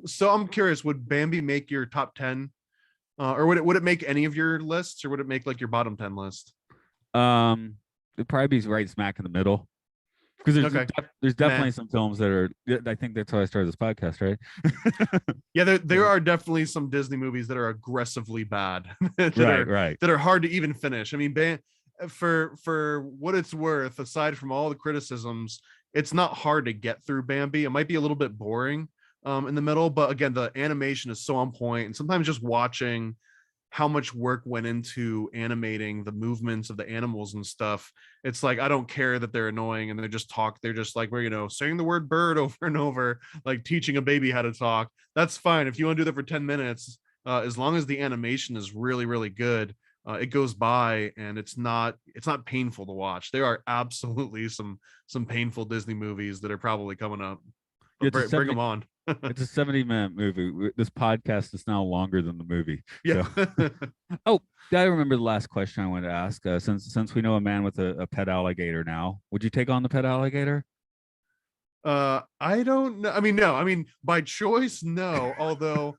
So I'm curious, would Bambi make your top 10, or would it make any of your lists, or would it make like your bottom 10 list?
It'd probably be right smack in the middle, because there's definitely some films that are. I think that's how I started this podcast, right?
Yeah, there are definitely some Disney movies that are aggressively bad,
right,
that are hard to even finish. I mean, for what it's worth, aside from all the criticisms, it's not hard to get through Bambi. It might be a little bit boring in the middle, but again, the animation is so on point, and sometimes just watching how much work went into animating the movements of the animals and stuff, it's like, I don't care that they're annoying and they're just like, we're saying the word bird over and over, like teaching a baby how to talk. That's fine if you want to do that for 10 minutes, as long as the animation is really, really good. It goes by and it's not painful to watch. There are absolutely some painful Disney movies that are probably coming up, but bring them on.
It's a 70-minute movie. This podcast is now longer than the movie.
Yeah.
So. Oh, I remember the last question I wanted to ask. Since we know a man with a pet alligator now, would you take on the pet alligator?
I don't know. I mean, no. I mean, by choice, no. Although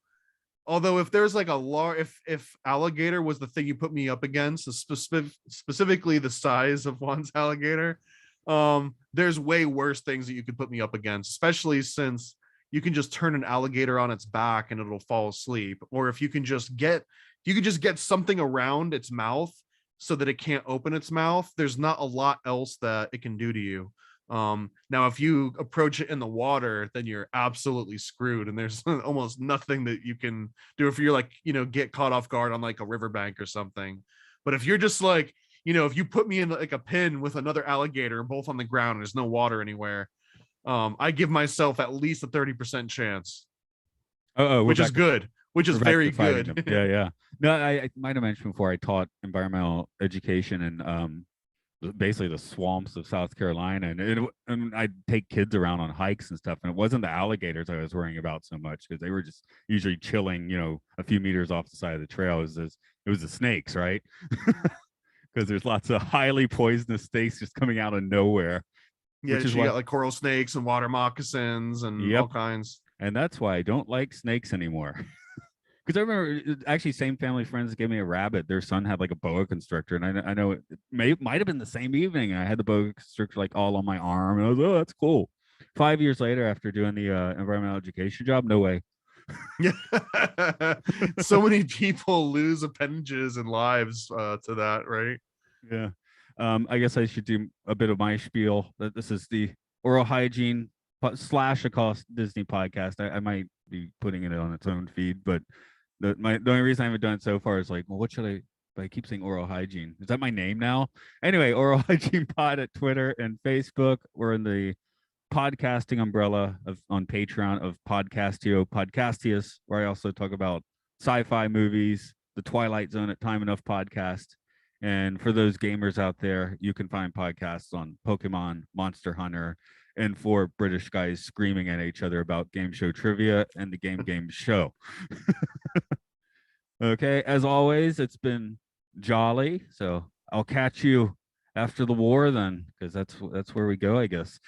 Although if there's like a if alligator was the thing you put me up against, specifically the size of one's alligator, there's way worse things that you could put me up against, especially since you can just turn an alligator on its back and it'll fall asleep. Or if you could just get something around its mouth so that it can't open its mouth, there's not a lot else that it can do to you. Now, if you approach it in the water, then you're absolutely screwed, and there's almost nothing that you can do if you're like, get caught off guard on like a riverbank or something. But if you're just like, if you put me in like a pen with another alligator, both on the ground, and there's no water anywhere, I give myself at least a 30% chance, which is good, which is very good.
Yeah, yeah. No, I might have mentioned before I taught environmental education and basically the swamps of South Carolina, and I'd take kids around on hikes and stuff, and it wasn't the alligators I was worrying about so much because they were just usually chilling, a few meters off the side of the trail. It was the snakes, right? Because there's lots of highly poisonous snakes just coming out of nowhere.
Yeah, you got like coral snakes and water moccasins and all kinds.
And that's why I don't like snakes anymore. Because I remember actually same family friends gave me a rabbit. Their son had like a boa constrictor, and I know it might have been the same evening. I had the boa constrictor like all on my arm, and I was oh, that's cool. 5 years later, after doing the environmental education job, no way.
Yeah, so many people lose appendages and lives to that, right?
Yeah. I guess I should do a bit of my spiel. That this is the Aural Hygiene / Occult Disney podcast. I might be putting it on its own feed, but the only reason I haven't done it so far is like, well, what should I? But I keep saying Aural Hygiene. Is that my name now? Anyway, Aural Hygiene Pod at Twitter and Facebook. We're in the podcasting umbrella on Patreon of Podcastius, where I also talk about sci-fi movies, the Twilight Zone at Time Enough podcast. And for those gamers out there, you can find podcasts on Pokemon, Monster Hunter, and 4 British guys screaming at each other about game show trivia and the game show. Okay, as always, it's been jolly. So I'll catch you after the war then, because that's where we go, I guess.